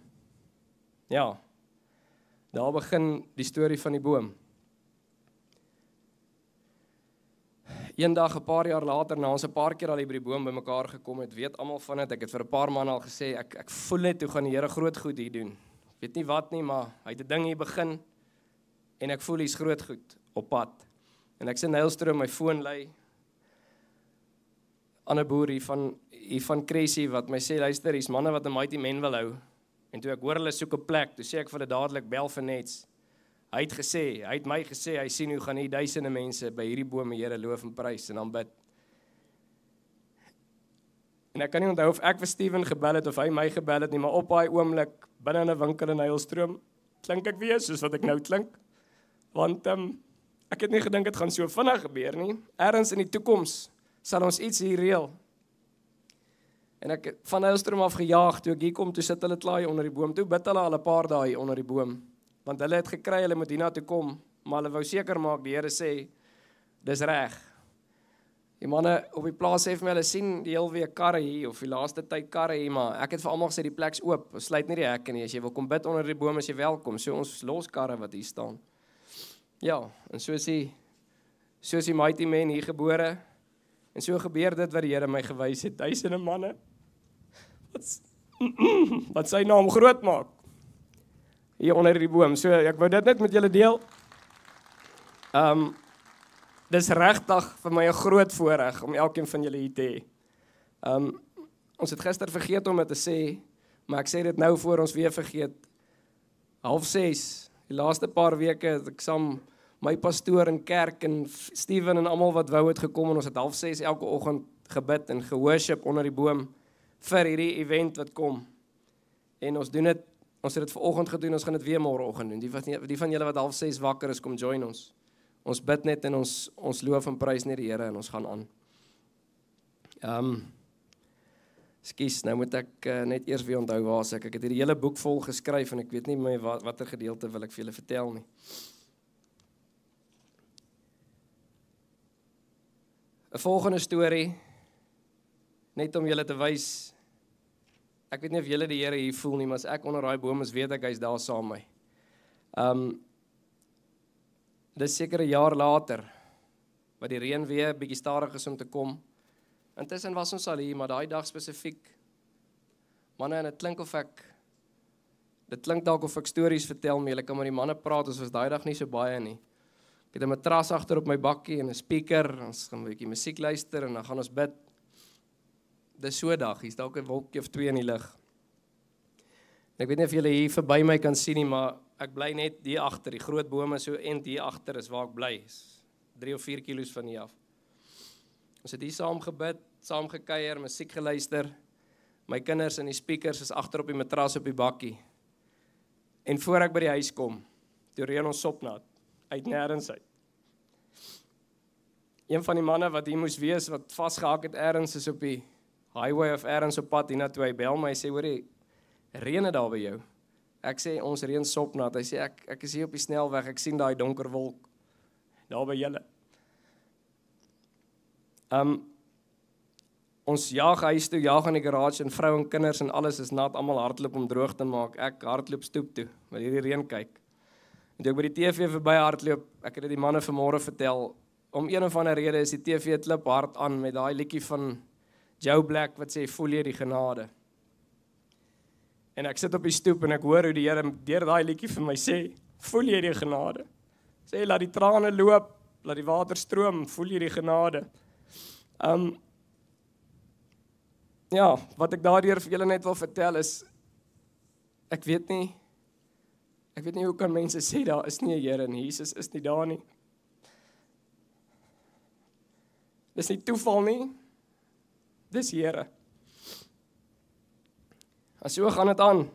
ja, daar begin die storie van die boom. Eendag 'n paar jaar later, na ons 'n paar keer al hier by die boom bymekaar gekom het, weet almal van dit. Ek het vir 'n paar manne al gesê, ek voel net hoe gaan die Here groot goed hier doen. Weet nie wat nie, maar hy het 'n ding hier begin en ek voel hy's groot goed op pad. En ek sien Heilstroom, my foon lei aan 'n boer hier van Cressie wat my sê, luister, hier's manne wat 'n mighty man wil hou. En toe ek hoor hulle soek 'n plek, toe sê ek vir hulle dadelik bel vir Nets. Hy het my gesê, hy sien hoe gaan hier duisende mense by hierdie boom die Here loof en prys en aanbid. En ek kan nie onthou of ek vir Steven gebel het of hy my gebel het nie, maar op daai oomblik binne in 'n winkel in Heilstroom klink ek weer soos wat ek nou klink. Want ek het nie gedink dit gaan so vinnig gebeur nie. Ergens in die toekoms sal ons iets hier reël. En ek het van Heilstroom af gejaag, toe ek hier kom, toe sit hulle klaar onder die boom, toe bid hulle al 'n paar dae onder die boom. Want hulle het gekry, hulle moet hiernatoe kom, maar hulle wou seker maak, die Here sê, dis reg. Die manne op die plaas sê vir my, hulle sien die hele week karre hier, of die laaste tyd karre hier, maar ek het vir almal gesê, die plek's oop, ons sluit nie die hekke nie, as jy wil kom bid onder die boom, is jy welkom, so ons los karre wat hier staan. Ja, en so is die mighty man hier gebore, en so gebeur dit wat die Here my gewys het, duisende manne, wat sy naam groot maak, hier onder die boom. So ek wou dit net met julle deel. Dis regtig vir my 'n groot voorreg om elkeen van julle hier te hê. Ons het gister vergeet om dit te sê, maar ek sê dit nou voor ons weer vergeet. 5:30, die laaste paar weke het ek saam my pastoor in kerk en Steven en almal wat wou het gekom en ons het 5:30 elke oggend gebid en geworship onder die boom vir hierdie event wat kom. En ons het dit vanoggend gedoen, ons gaan dit weer môreoggend doen. Die van julle wat 5:30 wakker is, kom join ons. Ons bid net en ons loof en prys net die Here en ons gaan aan. Skus, nou moet ek net eers weer onthou waar ek het hierdie hele boek vol geskryf en ek weet nie my watter gedeelte wil ek vir julle vertel nie. 'n Volgende storie, net om julle te wys, ek weet nie of julle die Here hier voel nie, maar as ek onder daai boom is, weet ek hy's daar saam met my. Dis seker 'n jaar later, wat die reën weer bietjie stadig is om te kom. Intussen was ons al hier, maar daai dag spesifiek, manne, en dit klink dalk of ek stories vertel, maar julle kan met die manne praat, ons was daai dag nie so baie nie. Ek het 'n matras agter op my bakkie en 'n speaker, ons gaan 'n bietjie musiek luister en dan gaan ons bid. Dis so 'n dag, hier's dalk 'n wolkie of 2 in die lug. Ek weet nie of julle hier verby my kan sien nie, maar ek bly net hier agter, die groot bome so end hier agter is waar ek bly. 3 of 4 kilos van hier af. Ons het hier saam gebid, saam gekuier, musiek geluister. My kinders en die speakers is agter op die matras op die bakkie. En voor ek by die huis kom, toe reën ons sopnat, uit nêrens uit. Een van die manne wat hier moes wees, wat vasgehak het ergens, is op die highway of ergens op pad hiernatoe, hy bel my, hy sê, hoorie, reën dit daar by jou? Ek sê, ons reën sopnat. Hy sê, ek is hier op die snelweg, ek sien daai donker wolk, daar by julle. Ons jaag huis toe, jaag aan die garage, en vrou en kinders en alles is nat, almal hardloop om droog te maak. Ek hardloop stoep toe, wat hierdie reën kyk. En toe ek by die TV verby hardloop, ek het dit die manne vanmôre vertel, om een of ander rede is die TV klip hard aan met daai liedjie van Joe Black wat sê, voel jy die genade. En ek sit op die stoep en ek hoor hoe die Here deur daai liedjie vir my sê, voel jy die genade. Sê, laat die trane loop, laat die water stroom, voel jy die genade. Ja, wat ek daardeur vir julle net wil vertel is, ek weet Ek weet nie hoe kan mense sê daar is nie 'n Here en Jesus is nie daar nie. Dis nie toeval nie. Dis Here. As so gaan dit aan.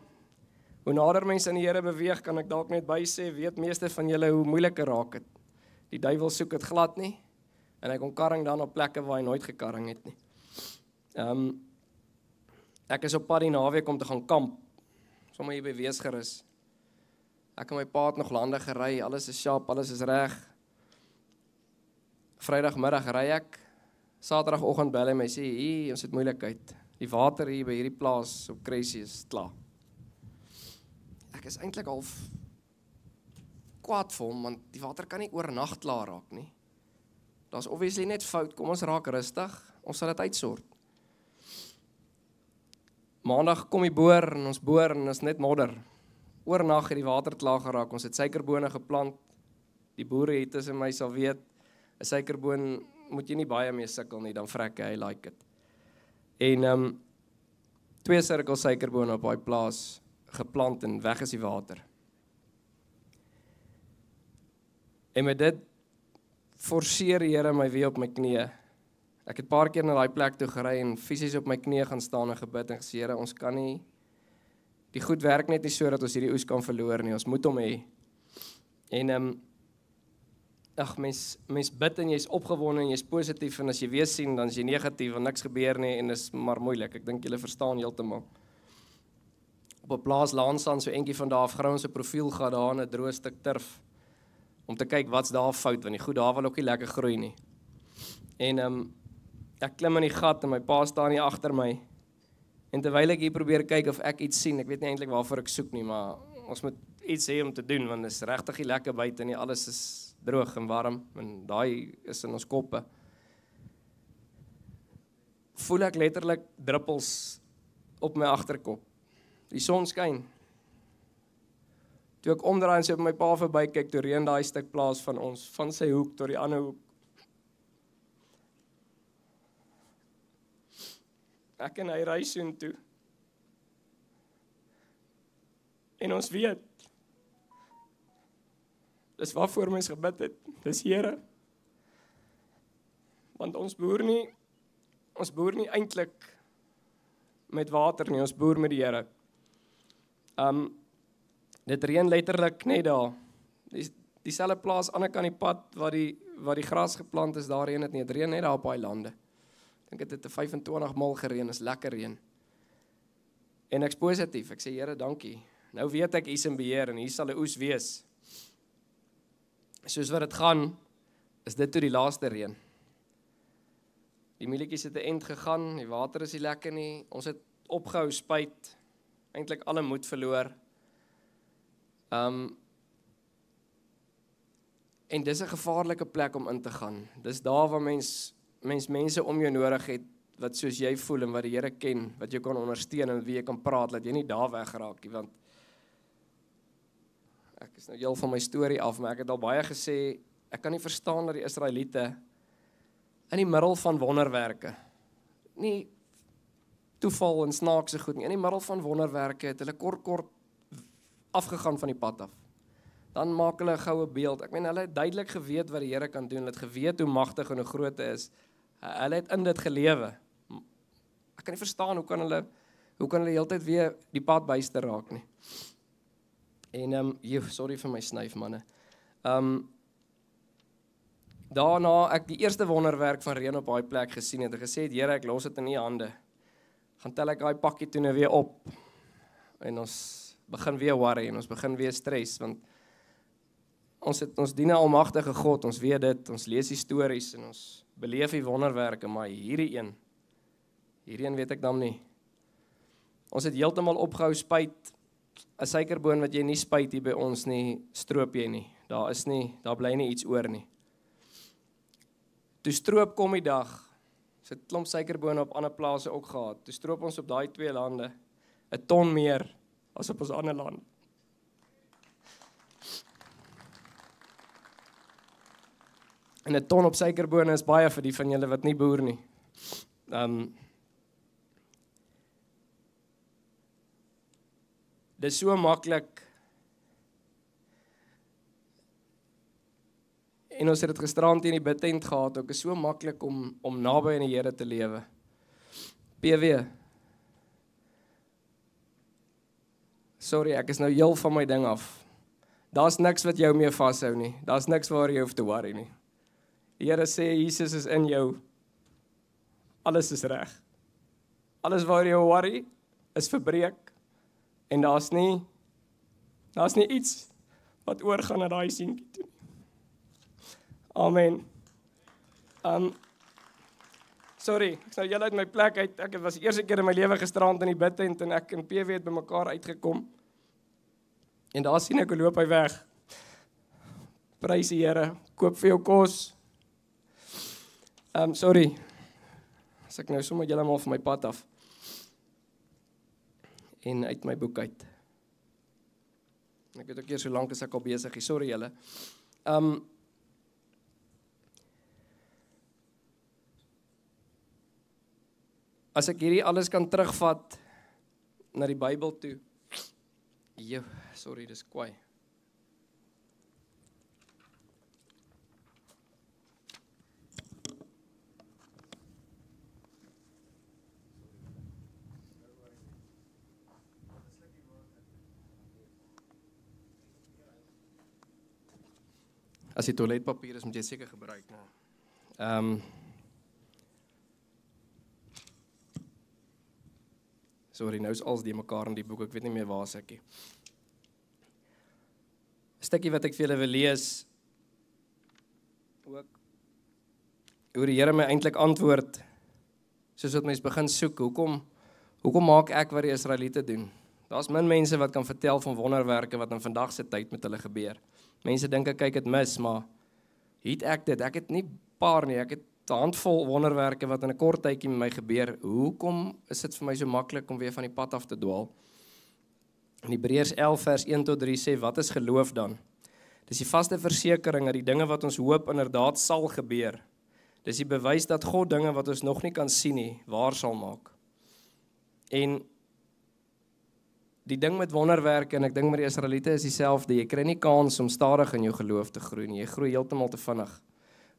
Hoe nader mense aan die Here beweeg, kan ek dalk net by sê, weet meeste van julle hoe moeiliker raak dit. Die duiwel soek dit glad nie en hy kom karring dan op plekke waar hy nooit gekarring het nie. Ek is op pad die naweek om te gaan kamp. Sommige hier by Weesgerus. Ek en my pa het nog lande gery, alles is sharp, alles is reg. Vrydagmiddag ry ek. Saterdagoggend bel hy my sê, "Hier, ons het moeilikheid. Die water hier by hierdie plaas op Crazy is klaar." Ek is eintlik half kwaad vir hom, want die water kan nie oornag klaar raak nie. Daar's obviously net fout, kom ons raak rustig, ons sal dit uitsort. Maandag kom die boor en ons boor en is net modder. Oornag het die water klaar geraak, ons het suikerbone geplant. Die boere het tussen my sal weet, 'n suikerboon moet jy nie baie mee sukkel nie, dan vrek hy like dit. En 2 sirkel suikerbone op daai plaas geplant en weg is die water. En met dit forceer die Here my weer op my knieë. Ek het 'n paar keer na daai plek toe gery en fisies op my knieë gaan staan en gebid en gesê, Here, ons kan nie, die goed werk net nie so dat ons hierdie oes kan verloor nie, ons moet hom hê. En mens bid en jy's opgewonde en jy's positief en as jy weer sien, dan is jy negatief, want niks gebeur nie en is maar moeilik. Ek dink julle verstaan heeltemal. Op 'n plaas Lansaan, so entjie van daar af, grou ons 'n profiel gehad daar in 'n droë stuk turf, om te kyk wat's daar fout, want die goed daar wil ook nie lekker groei nie. En ek klim in die gat en my pa staan hier agter my, en terwyl ek hier probeer kyk of ek iets sien, ek weet nie eintlik waarvoor ek soek nie, maar ons moet iets hê om te doen, want dit is regtig nie lekker buite nie, alles is droog en warm, en daai is in ons koppe. Voel ek letterlik druppels op my agterkop. Die son skyn. Toe ek omdraai en so op my pa verby kyk, toe reën daai stuk plaas van ons, van sy hoek tot die ander hoek. Ek en hy ry soontoe. En ons weet, dis waarvoor mens gebid het, dis Here. Want ons boer nie eintlik met water nie, ons boer met die Here. Dit reën letterlik net daar. Dieselfde plaas aan die kant die pad waar die gras geplant is, daar reën dit nie. Dit reën net daar op daai lande. Ek dink dit het 25 mal gereën, is lekker reën. En ek's positief. Ek sê Here, dankie. Nou weet ek U's in beheer en hier sal 'n oes wees. Soos wat dit gaan, is dit toe die laaste reën. Die mielietjies het 'n end gegaan, die water is nie lekker nie. Ons het opgehou spuit, eintlik alle moed verloor. En dis 'n gevaarlike plek om in te gaan. Dis daar waar mens mense om jou nodig het, wat soos jy voel en wat die Here ken, wat jou kan ondersteun en wie jy kan praat, dat jy nie daar wegraak nie, want ek is nou heel van my storie af, maar ek het al baie gesê, ek kan nie verstaan dat die Israeliete in die middel van wonderwerke, nie toeval en snaakse goed nie, in die middel van wonderwerke het hulle kort afgegaan van die pad af. Dan maak hulle 'n goue beeld. Ek meen, hulle het duidelik geweet wat die Here kan doen, hulle het geweet hoe magtig en hoe groot hy is. Hulle het in dit gelewe. Ek kan nie verstaan, hoe kan hulle heeltyd weer die pad byster raak nie. En, sorry vir my snyf, manne. Daarna, ek die eerste wonderwerk van reën op daai plek gesien het, en gesê, Here, ek los dit in u hande. Gaan tel ek daai pakkie toe nou weer op. En ons begin weer worry, en ons begin weer stres, want ons dien 'n almagtige God, ons weet dit, ons lees die stories, en ons beleef die wonderwerke, maar hierdie een weet ek dan nie. Ons het heeltemal opgehou spuit, 'n suikerboon wat jy nie spuit hier by ons nie, stroop jy nie. Daar bly nie iets oor nie. Toe stroop kom die dag, ons het klomp suikerbone op ander plase ook gehad, toe stroop ons op daai 2 lande, 'n ton meer as op ons ander land. En 'n ton op suikerbone is baie vir die van julle wat nie boer nie. Dis so maklik En ons het dit gisterand in die bidtent gehad, ook is so maklik om naby aan die Here te lewe. PW. Sorry, ek is nou heel van my ding af. Daar's niks wat jou mee vashou nie. Daar's niks waar jy hoef te worry nie. Die Here sê, Jesus is in jou. Alles is reg. Alles waar jy worry, is verbreek. En daar's nie iets wat oorgaan na daai seentjie toe. Amen. Sorry, ek nou julle uit my plek uit. Ek was die eerste keer in my lewe gisterand in die bidtent en ek en PW het bymekaar uitgekom. En daar sien ek hoe loop hy weg. Prys die Here, koop vir jou kos. Sorry. As ek nou sommer heeltemal van my pad af. En uit my boek uit. Ek weet ook eers so lank as ek al besig is. Sorry julle. As ek hierdie alles kan terugvat na die Bybel toe. Sorry, dis kwaai. As die toiletpapier is, moet jy seker gebruik. Sorry, nou is alles die mekaar in die boek, ek weet nie meer waar is ek nie. Stukkie wat ek vir julle wil lees, ook, hoe die Here my eintlik antwoord, soos wat mens begin soek, hoekom maak ek wat die Israeliete doen? Daar's min mense wat kan vertel van wonderwerke wat in vandag se tyd met hulle gebeur. Mense dink ek kyk dit mis, maar het ek dit, ek het nie paar nie, ek het 'n handvol wonderwerke wat in 'n kort tydjie met my gebeur. Hoekom is dit vir my so maklik om weer van die pad af te dwaal? In Hebreërs 11 vers 1-3 sê, wat is geloof dan? Dis die vaste versekering dat die dinge wat ons hoop inderdaad sal gebeur. Dis die bewys dat God dinge wat ons nog nie kan sien nie, waar sal maak. En die ding met wonderwerke, en ek dink met die Israeliete is dieselfde, jy kry nie kans om stadig in jou geloof te groei nie, jy groei heeltemal te vinnig.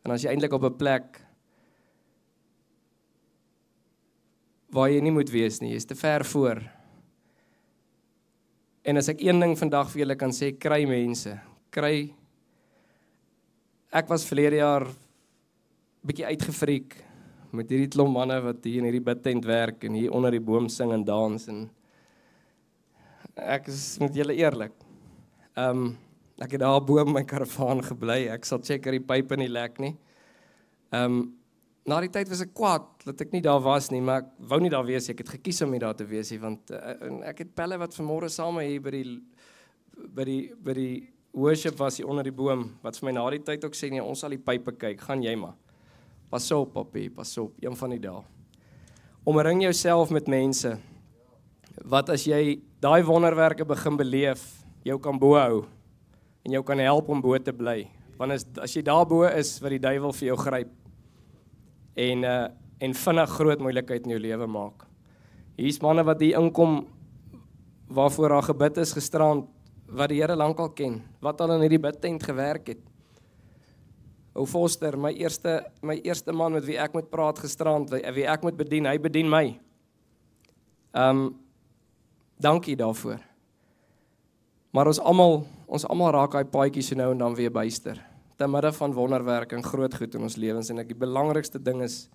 En as jy eintlik op 'n plek waar jy nie moet wees nie, jy is te ver voor. En as ek een ding vandag vir julle kan sê, kry mense, ek was verlede jaar bietjie uitgefriek met hierdie klomp manne wat hier in hierdie bidtent werk en hier onder die boom sing en dans en ek is met julle eerlik. Ek het daar bo my karavaan gebly, ek sal check die pype nie lek nie. Na die tyd was ek kwaad dat ek nie daar was nie, maar ek wou nie daar wees, ek het gekies om nie daar te wees nie, want ek het pelle wat vanmôre saam hier by die worship was hier onder die boom, wat vir my na die tyd ook sê, nee, ons sal die pype kyk, gaan jy maar. Pas op, papie, pas op, een van die dae. Omring jouself met mense, wat as jy daai wonderwerke begin beleef, jou kan bohou, en jou kan help om bo te bly. Want as jy daar bo is, wat die duiwel vir jou gryp, en vinnig groot moeilikheid in jou lewe maak. Hier's manne wat hier inkom, waarvoor daar gebid is gisterand, wat die Here lankal ken, wat al in hierdie bidtent gewerk het. Ou Foster, my eerste man met wie ek moet praat gisterand, wie ek moet bedien, hy bedien my. Dankie daarvoor. Maar ons almal raak daai paadjie so nou en dan weer byster. Te midde van wonderwerke en groot goed in ons lewens en die belangrikste ding is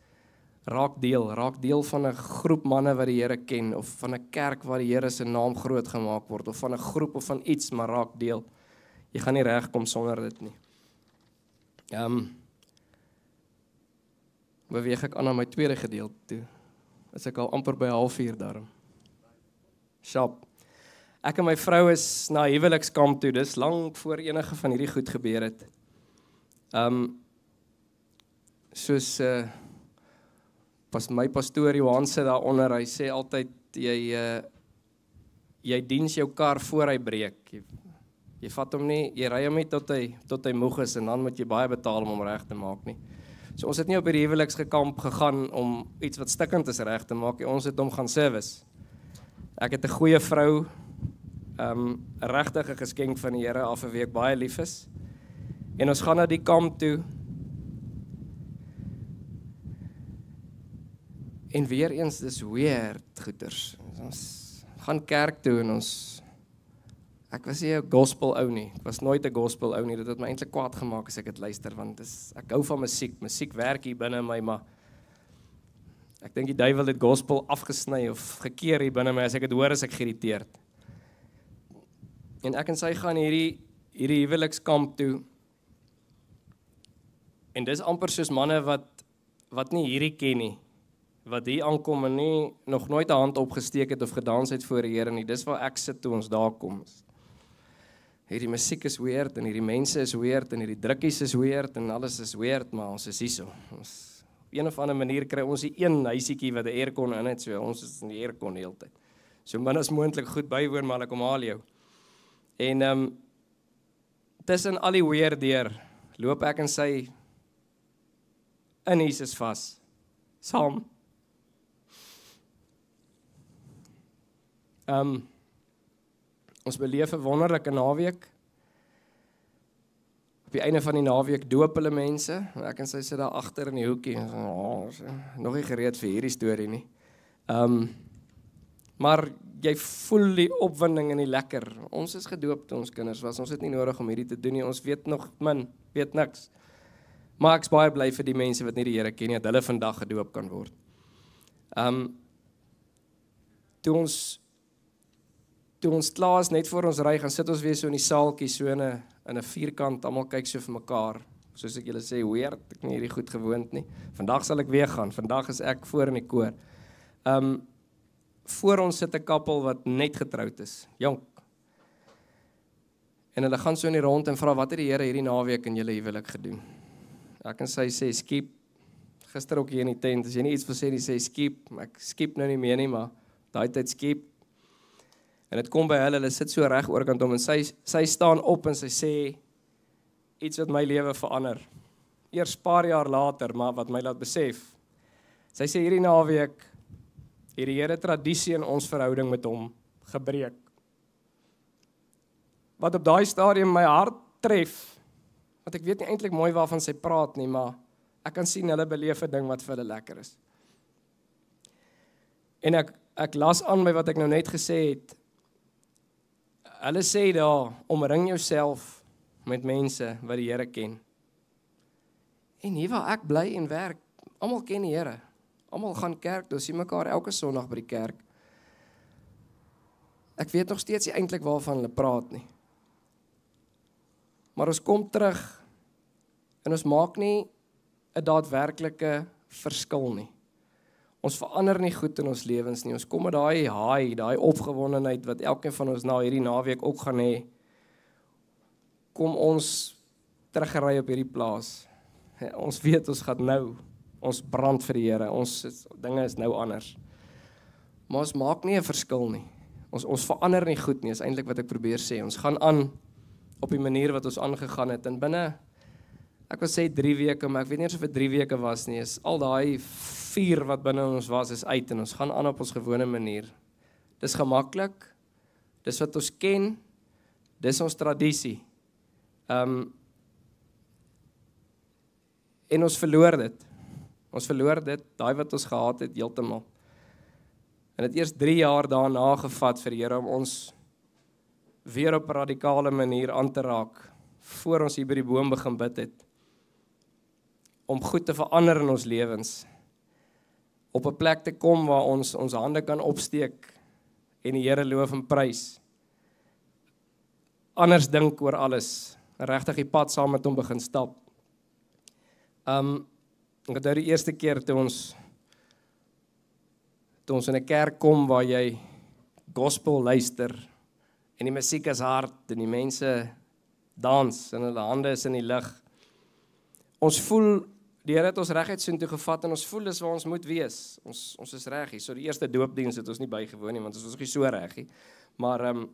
raak deel van 'n groep manne wat die Here ken of van 'n kerk waar die Here se naam groot gemaak word of van 'n groep of van iets, maar raak deel. Jy gaan nie regkom sonder dit nie. Beweeg ek aan na my tweede gedeelte toe. Is ek al amper by 4:30 daarom. Sharp. Ek en my vrou is na huwelikskamp toe, dis lank voor enige van hierdie goed gebeur het. Soos my pastoor Johan sit daaronder, hy sê altyd, jy diens jou kar voor hy breek. Jy vat hom nie, jy ry hom nie tot hy moeg is, en dan moet jy baie betaal om hom reg te maak nie. So ons het nie op die huwelikskamp gegaan om iets wat stikkend is reg te maak, ons het hom gaan service. Ek het 'n goeie vrou, regtig 'n geskenk van die Here af 'n week baie lief is. En ons gaan na die kamp toe. En weer eens, dis weird goeters. Ons gaan kerk toe en ek was nie 'n gospel ou nie. Ek was nooit 'n gospel ou nie. Dit het my eintlik kwaad gemaak as ek dit luister, want ek hou van musiek. Musiek werk hier binne my, maar ek dink die duiwel het gospel afgesny of gekeer hier binne my. As ek dit hoor, is ek geïrriteerd. En ek en sy gaan hierdie huwelikskamp toe. En dis amper soos manne wat nie hierdie ken nie. Wat hier aankom en nie nog nooit 'n hand opgesteek het of gedans het voor die Here nie. Dis waar ek sit toe ons daar kom. Hierdie musiek is weird en hierdie mense is weird en hierdie drukkies is weird en alles is weird, maar ons is hierso. Ons op een of ander manier kry ons die een huisietjie wat 'n aircon in het, so ons is in die aircon die hele tyd. So min as moontlik goed bywoon, maar ek kom haal jou. En tussen al die weird deur loop ek en sy in Jesus vas. Saam. Ons beleef 'n wonderlike naweek. Op die einde van die naweek doop hulle mense. Ek en sy sit daar agter in die hoekie. Nog nie gereed vir hierdie storie nie. Maar jy voel die opwinding en die lekker. Ons is gedoop toe ons kinders was. Ons het nie nodig om hierdie te doen nie. Ons weet nog weet niks. Maar ek's baie bly vir die mense wat nie die Here ken nie, dat hulle vandag gedoop kan word. Toe ons klaar is, net voor ons ry, gaan sit ons weer so in die saaltjie, so in 'n vierkant, almal kyk so vir mekaar. Soos ek julle sê, weird, ek nie hierdie goed gewoond nie. Vandag sal ek weer gaan, vandag is ek voor in die koor. Voor ons sit 'n kappel wat net getroud is, jonk. En hulle gaan so in die rond en vra, wat het die Here hierdie naweek in julle huwelik gedoen? Ek en sy sê, skiep. Gister ook hier in die tent, as jy nie iets wil sê, die sê skiep. Ek skiep nou nie meer nie, maar daai tyd skiep. En dit kom by hulle sit so reg oorkant om en sy staan op en sy sê iets wat my lewe verander. Eers paar jaar later, maar wat my laat besef. Sy sê hierdie naweek het die Here tradisie in ons verhouding met hom gebreek. Wat op daai stadium my hart tref, want ek weet nie eintlik mooi waarvan sy praat nie, maar ek kan sien hulle beleef 'n ding wat vir hulle lekker is. En ek las aan by wat ek nou net gesê het. Hulle sê daar, omring jouself met mense wat die Here ken. En hier waar ek bly en werk, almal ken die Here. Almal gaan kerk, ons sien mekaar elke Sondag by die kerk. Ek weet nog steeds nie eintlik waarvan hulle praat nie. Maar ons kom terug en ons maak nie 'n daadwerklike verskil nie. Ons verander nie goed in ons lewens nie. Ons kom met daai high, daai opgewondenheid wat elkeen van ons na hierdie naweek ook gaan hê. Kom ons teruggery op hierdie plaas. Ons weet ons gaan nou, ons brand vir die Here. Dinge is nou anders. Maar ons maak nie 'n verskil nie. Ons verander nie goed nie, is eintlik wat ek probeer sê. Ons gaan aan op die manier wat ons aangegaan het en binne ek wil sê 3 weke, maar ek weet nie eens of dit 3 weke was nie, is al daai vuur wat binne ons was, is uit en ons gaan aan op ons gewone manier. Dis gemaklik, dis wat ons ken, dis ons tradisie. En ons verloor dit. Ons verloor dit, daai wat ons gehad het, heeltemal. En het eers 3 jaar daarna gevat vir die Here om ons weer op 'n radikale manier aan te raak, voor ons hier by die boom begin bid het. Om goed te verander in ons lewens, op 'n plek te kom waar ons hande kan opsteek en die Here loof en prys. Anders dink oor alles, regtig die pad saam met hom begin stap. Ek het die eerste keer toe ons in 'n kerk kom waar jy gospel luister en die musiek is hard en die mense dans en hulle hande is in die lug. Ons voel die Here het ons reguit soontoe gevat en ons voel dis waar ons moet wees. Ons is reg hier. So die eerste doopdiens het ons nie bygewoon nie want ons was nie so reg nie. Maar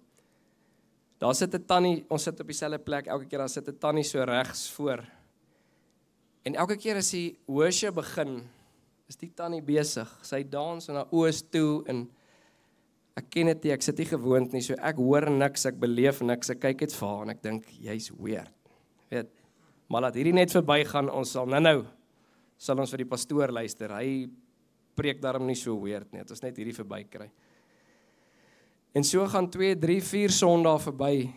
daar sit 'n tannie, ons sit op dieselfde plek elke keer, daar sit 'n tannie so regs voor. En elke keer as die worship begin, is die tannie besig. Sy dans en haar oë is toe en ek ken dit nie, ek sit nie gewoond nie, so ek hoor niks, ek beleef niks, ek kyk net vir haar en ek dink jy's weird. Weet, Maar laat hierdie net verbygaan, ons sal nou sal ons vir die pastoor luister. Hy preek daarom nie so weird nie, het ons net hierdie verby kry. En so gaan 2, 3, 4 Sondae verby.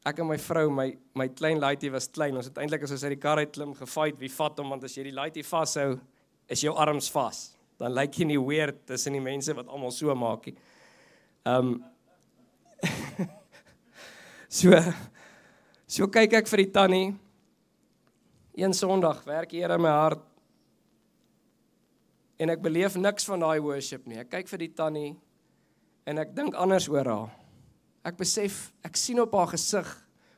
Ek en my vrou, my klein laaitie was klein, ons het eintlik as ons uit die kar uit klim gefight, wie vat hom, want as jy die laaitie vashou, is jou arms vas. Dan lyk jy nie weird tussen die mense wat almal so maak nie. So kyk ek vir die tannie, een Sondag werk die Here in my hart, en ek beleef niks van daai worship nie. Ek kyk vir die tannie, en ek dink anders oor haar. Ek besef, ek sien op haar gesig,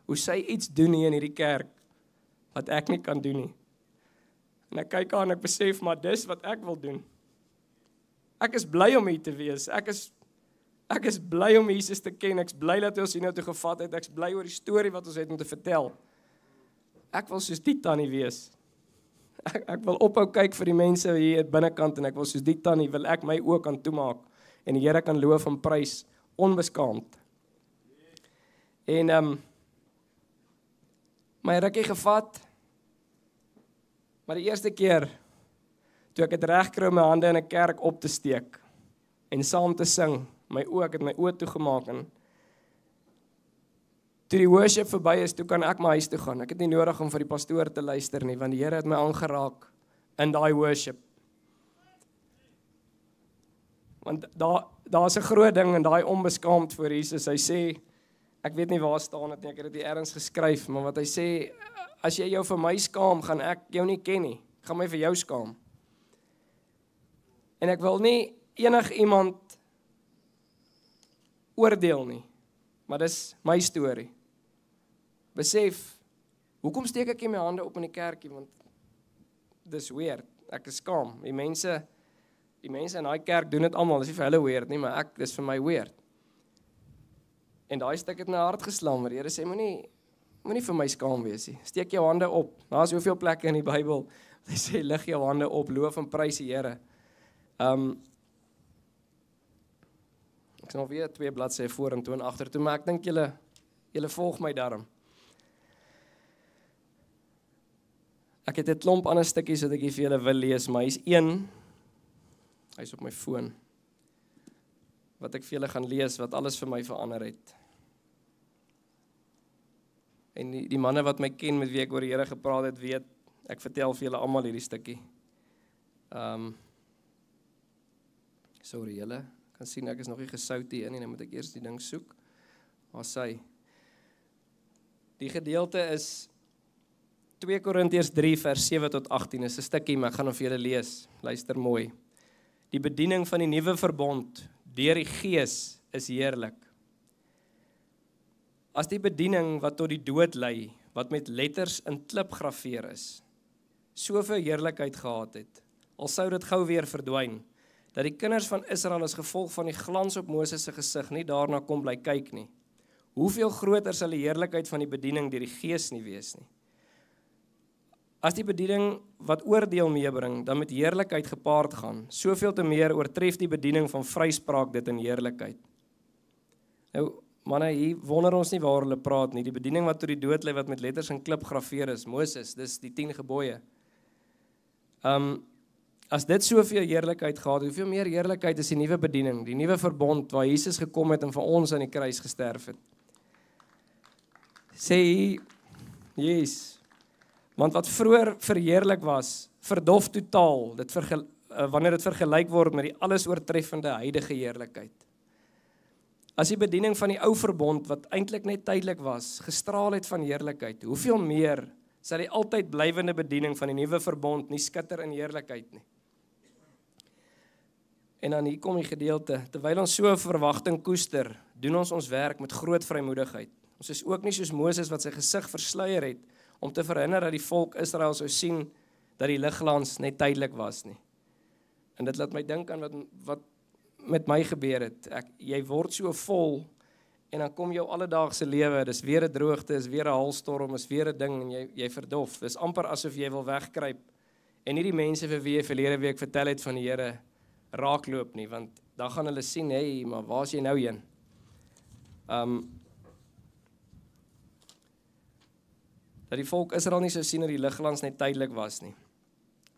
hoe sy iets doen hier in hierdie kerk, wat ek nie kan doen nie. En ek kyk aan en ek besef, maar dis wat ek wil doen. Ek is bly om hier te wees, ek is bly om Jesus te ken, ek is bly dat hy ons hier nou toe gevat het, ek is bly oor die storie wat ons het om te vertel. Ek wil soos die tannie wees. Ek wil ophou kyk vir die mense hier binnekant, en ek wil soos die tannie, wil ek my oë kan toemaak, en die Here kan loof en prys, onbeskaamd. En my rukkie gevat, maar die eerste keer, toe ek het reg kry om my hande in 'n kerk op te steek, en saam te sing, ek het my oë toegemaak, en toe die worship verby is, toe kan ek my huis toe gaan. Ek het nie nodig om vir die pastoor te luister nie, want die Here het my aangeraak in daai worship. Want daar's 'n groot ding in daai onbeskaamd voor Jesus. Hy sê, ek weet nie waar staan dit nie, ek het dit ergens geskryf, maar wat hy sê, as jy jou vir my skaam, gaan ek jou nie ken nie. Ek gaan my vir jou skaam. En ek wil nie enigiemand oordeel nie, maar dis my storie. Besef, hoekom steek ek nie my hande op in die kerkie, want dis weird, ek is skaam. Die mense in daai kerk doen dit almal, dis nie vir hulle weird nie, maar dis vir my weird. En daai stuk het my hart geslaan, maar die Here sê, moenie vir my skaam wees nie, steek jou hande op. Daar's soveel plekke in die Bybel, hy sê, lig jou hande op, loof en prys die Here. Ek sal weer 2 bladsye vorentoe en agtertoe, maar ek dink julle volg my daarom. Ek het 'n klomp ander stukkies wat ek hier vir julle wil lees, maar hy's op my foon, wat ek vir julle gaan lees, wat alles vir my verander het. En die manne wat my ken, met wie ek oor die Here gepraat het, weet, ek vertel vir julle almal hierdie stukkie. Sorry julle, kan sien ek is nog nie gesout hier in, en dan moet ek eers die ding soek. Waar sy? Die gedeelte is 2 Korintiërs 3 vers 7 tot 18, is 'n stukkie, maar ek gaan hom vir julle lees. Luister mooi. Die bediening van die nuwe verbond deur die Gees is heerlik. As die bediening wat tot die dood lei, wat met letters in klip graveer is, soveel heerlikheid gehad het, al sou dit gou weer verdwyn, dat die kinders van Israel as gevolg van die glans op Moses se gesig nie daarna kom bly kyk nie. Hoeveel groter sal die heerlikheid van die bediening deur die Gees nie wees nie? As die bediening wat oordeel meebring, dan met heerlikheid gepaard gaan, soveel te meer oortref die bediening van vryspraak dit in heerlikheid. Nou, manne, hier wonder ons nie waar hulle praat nie. Die bediening wat tot die dood lei, wat met letters in klip graveer is, Moses, dis die 10 gebooie. As dit soveel heerlikheid gehad, hoeveel meer heerlikheid is die nuwe bediening, die nuwe verbond, waar Jesus gekom het en vir ons aan die kruis gesterf het. Sê, yes, want wat vroeër verheerlik was, verdof totaal, wanneer dit vergelyk word met die alles oortreffende huidige heerlikheid. As die bediening van die ou verbond, wat eintlik net tydelik was, gestraal het van heerlikheid, hoeveel meer sal die altyd blywende bediening van die nuwe verbond nie skitter in heerlikheid nie. En dan hier kom die gedeelte, terwyl ons so 'n verwagting koester, doen ons werk met groot vrymoedigheid. Ons is ook nie soos Moses wat sy gesig versluier het, om te verhinder dat die volk Israel sou sien dat die ligglans net tydelik was nie. En dit laat my dink aan wat met my gebeur het. Jy word so vol, en dan kom jou alledaagse lewe, dis weer 'n droogte, is weer 'n haalstorm, is weer 'n ding, en jy verdof. Dis amper asof jy wil wegkruip, en nie die mense vir wie jy verlede week vertel het van die Here raakloop nie, want dan gaan hulle sien, hey, maar waar is jy nou heen? dat die volk Israel nie sou sien dat die ligglans net tydelik was nie.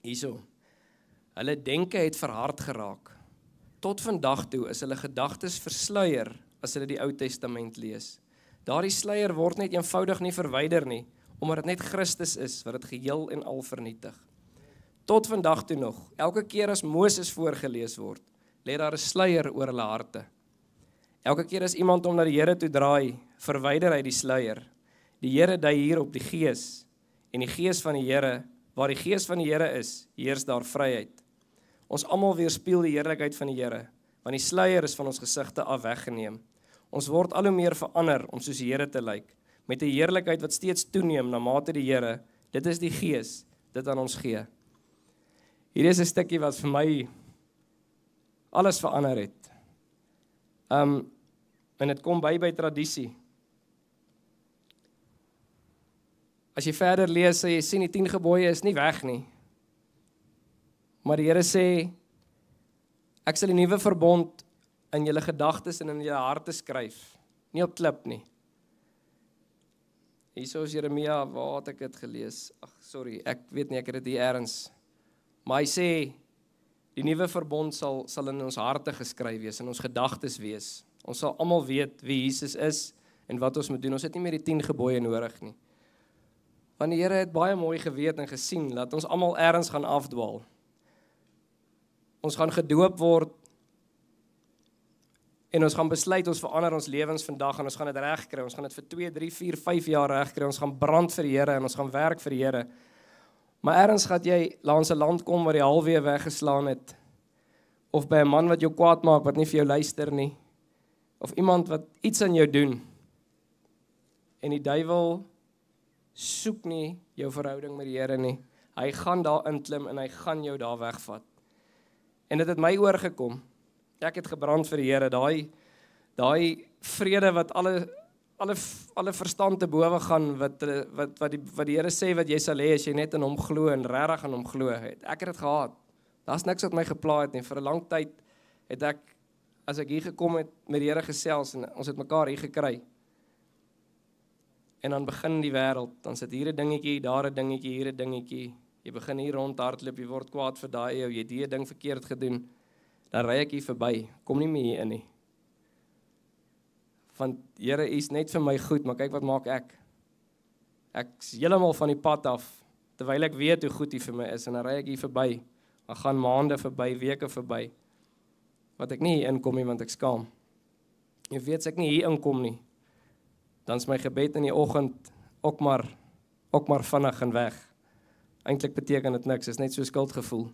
Hierso. Hulle denke het verhard geraak. Tot vandag toe is hulle gedagtes versluier as hulle die Ou Testament lees. Daardie sluier word net eenvoudig nie verwyder nie, omdat dit net Christus is wat dit geheel en al vernietig. Tot vandag toe nog, elke keer as Moses voorgelees word, lê daar 'n sluier oor hulle harte. Elke keer as iemand om na die Here toe draai, verwyder hy die sluier. Die Here dui hier op die Gees, en die Gees van die Here, waar die Gees van die Here is, heers daar vryheid. Ons almal weerspieël die heerlikheid van die Here, want die sluier is van ons gesigte af weggeneem. Ons word al hoe meer verander om soos die Here te lyk, met 'n heerlikheid wat steeds toeneem na mate die Here, dit is die Gees, dit aan ons gee. Hier is 'n stukkie wat vir my alles verander het. En dit kom by tradisie. As jy verder lees, sê jy sien die 10 gebooie is nie weg nie. Maar die Here sê, ek sal die nuwe verbond in julle gedagtes en in julle harte skryf, nie op klip nie. Hierso is Jeremia, waar het ek dit gelees? Ag, sorry, ek weet nie, ek het dit hier ergens. Maar hy sê, die nuwe verbond sal in ons harte geskryf wees, in ons gedagtes wees. Ons sal almal weet wie Jesus is en wat ons moet doen. Ons het nie meer die 10 gebooie nodig nie. Want die Here het baie mooi geweet en gesien, dat ons almal ergens gaan afdwaal. Ons gaan gedoop word, en ons gaan besluit, ons verander ons lewens vandag, en ons gaan dit reg kry, ons gaan dit vir 2, 3, 4, 5 jaar reg kry, ons gaan brand vir die Here, en ons gaan werk vir die Here. Maar ergens gaan jy langs 'n land kom waar jy halfweg weggeslaan het, of by 'n man wat jou kwaad maak, wat nie vir jou luister nie, of iemand wat iets aan jou doen, en die duiwel soek nie jou verhouding met die Here nie, hy gaan daar inklim, en hy gaan jou daar wegvat. En dit het my oorgekom, ek het gebrand vir die Here, daai vrede wat alle verstand te bowe gaan, wat die Here sê wat jy sal hê as jy net in hom glo en regtig in hom glo het. Ek het dit gehad. Daar's niks wat my gepla het nie. Vir 'n lang tyd het ek, as ek hier gekom het, met die Here gesels en ons het mekaar hier gekry. En dan begin die wêreld, dan sit hier 'n dingetjie, daar 'n dingetjie, hier 'n dingetjie. Jy begin hier rondhardloop, jy word kwaad vir daai ou, jy het die ding verkeerd gedoen. Dan ry ek hier verby, kom nie meer hier in nie. Want Here is net vir my goed, maar kyk wat maak ek. Ek is heeltemal van die pad af, terwyl ek weet hoe goed hy vir my is, en dan ry ek hier verby. Dan gaan maande verby, weke verby, wat ek nie hier inkom nie, want ek skaam. Jy weet, as ek nie hier inkom nie, dan is my gebed in die oggend ook maar vinnig en weg. Eintlik beteken dit niks, is net so skuldgevoel.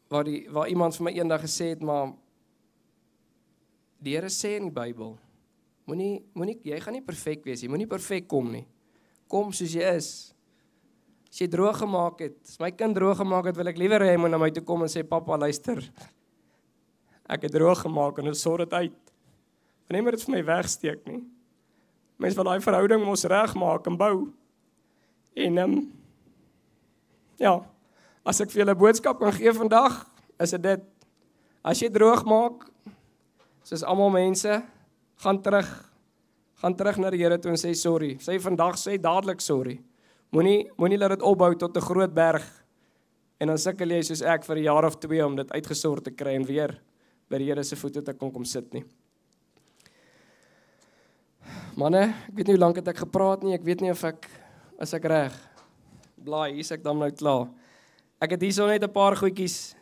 Waar iemand vir my eendag gesê het, maar die Here sê in die Bybel, jy gaan nie perfek wees, jy moenie perfek kom nie. Kom soos jy is. As jy droog gemaak het, as my kind droog gemaak het, wil ek liewer hê hy moet na my toe kom en sê, papa, luister, ek het droog gemaak en sort dit uit. Nie meer dit vir my wegsteek nie. Mens wil daai verhouding mos regmaak en bou. En ja, as ek vir julle 'n boodskap kan gee vandag, is dit, as jy droog maak, soos almal mense, gaan terug na die Here toe en sê sorry. Sê vandag, sê dadelik sorry. Moenie laat dit opbou tot 'n groot berg, en dan sukkel jy soos ek vir 'n jaar of 2 om dit uitgesort te kry en weer by die Here se voete te kom sit nie. Manne, ek weet nie hoe lank het ek gepraat nie, ek weet nie of as ek reg. Blaai, hier is ek dan nou klaar. Ek het hierso net 'n paar goedjies.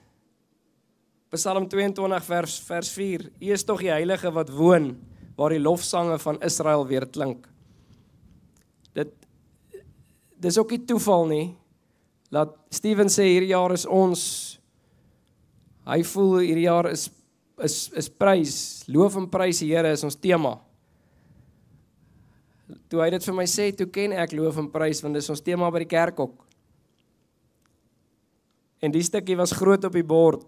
Psalm 22 vers 4. U is tog die heilige wat woon, waar die lofsange van Israel weer klink. Dis ook nie toeval nie, dat Steven sê hierdie jaar is ons, hy voel hierdie jaar is prys, loof en prys die Here is ons tema. Toe hy dit vir my sê, toe ken ek loof en prys, want dis ons tema by die kerk ook. En die stukkie was groot op die bord.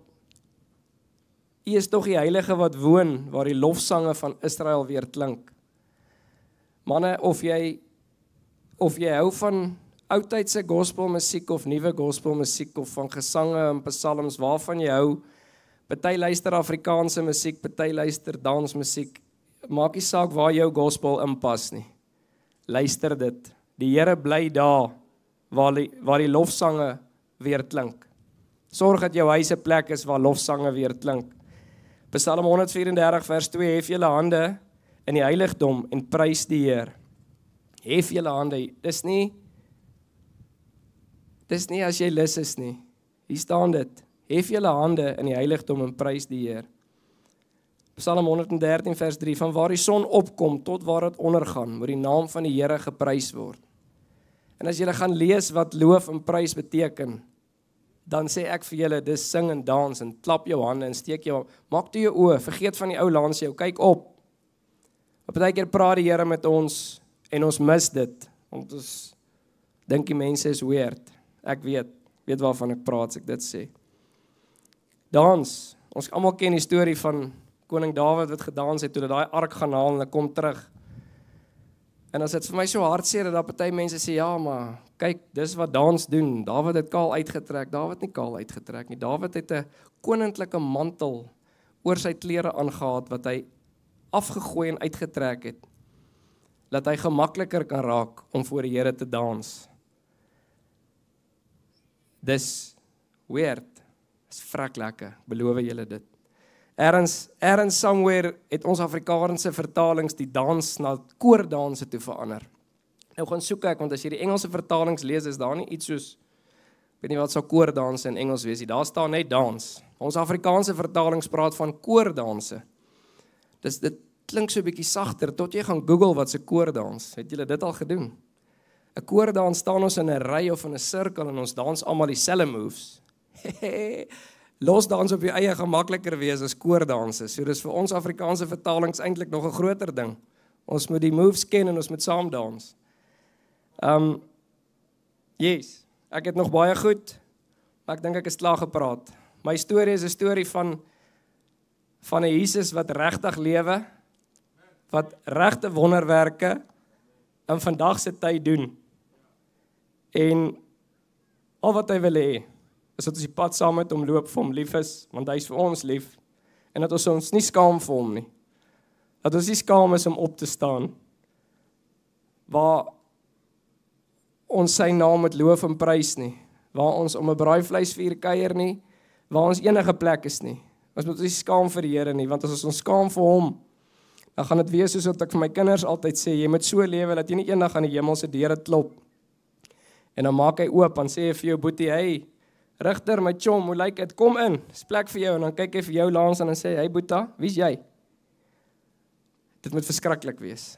U is tog die heilige wat woon, waar die lofsange van Israel weer klink. Manne, of jy hou van oudtydse gospelmusiek of nuwe gospelmusiek of van gesange en psalms, waarvan jy hou, party luister Afrikaanse musiek, party luister dansmusiek, maak nie saak waar jou gospel inpas nie. Luister dit. Die Here bly daar waar die lofsange weer klink. Sorg dat jou huis 'n plek is waar lofsange weer klink. Psalm 134 vers 2, hef julle hande in die heiligdom en prys die Heer. Hef julle hande, dis nie as jy lus is nie. Hier staan dit, hef julle hande in die heiligdom en prys die Heer. Psalm 113 vers 3, van waar die son opkom tot waar dit ondergaan, moet die naam van die Here geprys word. En as julle gaan lees wat loof en prys beteken, dan sê ek vir julle, dis sing en dans en klap jou hande en steek jou, maak toe jou oë, vergeet van die ou langs jou, kyk op. Op baie keer praat die Here met ons en ons mis dit, want ons dink die mense is weird. Ek weet waarvan ek praat as ek dit sê. Dans, ons almal ken die storie van koning Dawid wat gedans het toe hy daai ark gaan haal en hy kom terug. En as dit vir my so hartseer dat daar party mense sê, ja, maar kyk, dis wat dans doen. Dawid het kaal uitgetrek. Dawid nie kaal uitgetrek nie. Dawid het 'n koninklike mantel oor sy klere aangetrek wat hy afgegooi en uitgetrek het, dat hy gemakliker kan raak om voor die Here te dans. Dis weird. Dis vrek lekker, beloof julle dit. Ergens somewhere het ons Afrikaanse vertalings die dans na koordanse toe verander. Nou gaan soek ek, want as jy die Engelse vertalings lees, is daar nie iets soos, weet nie wat sal koordanse in Engels wees nie, daar staan net dans. Ons Afrikaanse vertalings praat van koordanse. Dit klink so 'n bietjie sagter, tot jy gaan Google wat se koordans. Het julle dit al gedoen? 'n Koordans staan ons in 'n ry of in 'n sirkel en ons dans almal dieselfde moves. Losdans op jou eie gemakliker wees as koordanse. So dis vir ons Afrikaanse vertalings eintlik nog 'n groter ding. Ons moet die moves ken en ons moet saam dans. Yes, ek het nog baie goed, maar ek dink ek is klaar gepraat. My storie is 'n storie van 'n Jesus wat regtig lewe, wat regte wonderwerke in vandag se tyd doen. En al wat hy wil hê, is dat ons die pad saam met hom loop, vir hom lief is, want hy is vir ons lief, en dat ons nie skaam vir hom nie. Dat ons nie skaam is om op te staan, waar ons sy naam met loof en prys nie, waar ons om 'n braaivleisvuur kuier nie, waar ons enige plek is nie. Ons moet ons nie skaam vir die Here nie, want as ons skaam vir hom, dan gaan dit wees soos wat ek vir my kinders altyd sê, jy moet so lewe dat jy nie eendag aan die hemelse deure klop. En dan maak hy oop, dan sê hy vir jou boetie, hey, Rigter, my chom, hoe lyk dit? Kom in, dis plek vir jou, en dan kyk hy vir jou langs en dan sê hy, hey Boeta, wie's jy? Dit moet verskriklik wees.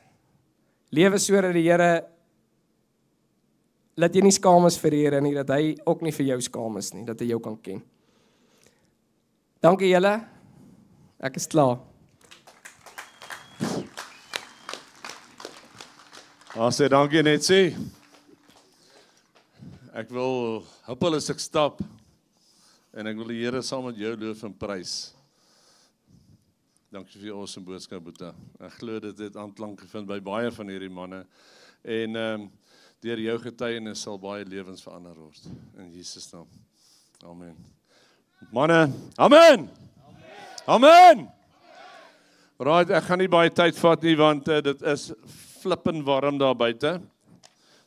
Lewe so dat die Here, dat jy nie skaam is vir die Here nie, dat hy ook nie vir jou skaam is nie, dat hy jou kan ken. Dankie julle, ek is klaar. Sê dankie net sê. Ek wil huppel as ek stap en ek wil die Here saam met jou loof en prys. Dankie vir jou awesome boodskap, Boeta. Ek glo dit het aanklank gevind by baie van hierdie manne en deur jou getuienis sal baie lewens verander word in Jesus naam. Amen. Manne, amen. Amen. Right, ek gaan nie baie tyd vat nie want dit is flippend warm daar buite.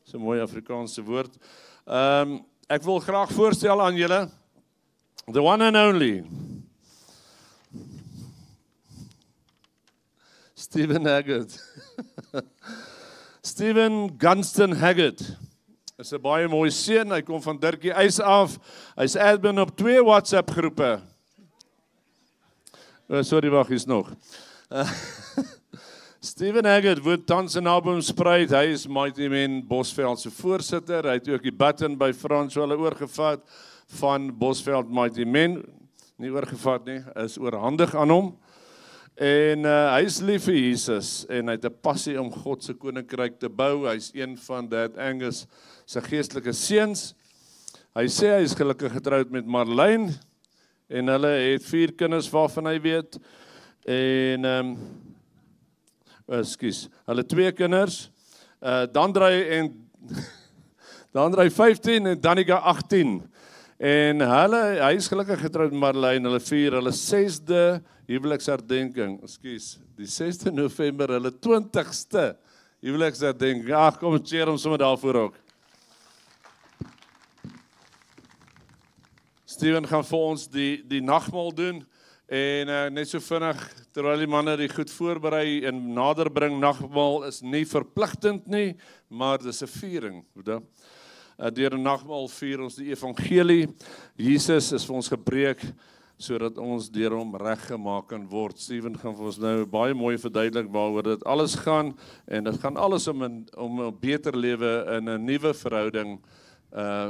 Dis 'n mooi Afrikaanse woord. Ek wil graag voorstel aan julle the one and only Stephen Haggett. Stephen Gunston Haggett is 'n baie mooi seun. Hy kom van Dirkie Eis af. Hy's admin op 2 WhatsApp groepe. Sorry, wag, hier's nog. Stephen Haggett word tans in Albumspruit. Hy is Mighty Men Bosveld se voorsitter. Hy het ook die baton by Frans hulle oorgevat van Bosveld Mighty Men. Nie oorgevat nie, is oorhandig aan hom. En hy is lief vir Jesus en hy het 'n passie om God se koninkryk te bou. Hy's een van Dad Angus se geestelike seuns. Hy sê hy is gelukkig getroud met Marlene en hulle het 4 kinders waarvan hy weet. En hulle 2 kinders, Dandrey 15 en Danica 18. En hy is gelukkig getroud met Marlene, hulle vier hulle 6de huweliksherdenking. Ekskuus, die 6de November, hulle 20ste huweliksherdenking. Ag, kom ons cheer hom sommer daarvoor ook. Steven gaan vir ons die nagmaal doen en net so vinnig terwyl die manne die goed voorberei en nader bring, nagmaal is nie verpligtend nie, maar dis 'n viering, weet. Deur 'n nagmaal vier ons die evangelie. Jesus is vir ons gebreek sodat ons deur hom reggemaak kan word. Steven gaan vir ons nou baie mooi verduidelik waaroor dit alles gaan en dit gaan alles om 'n beter lewe in 'n nuwe verhouding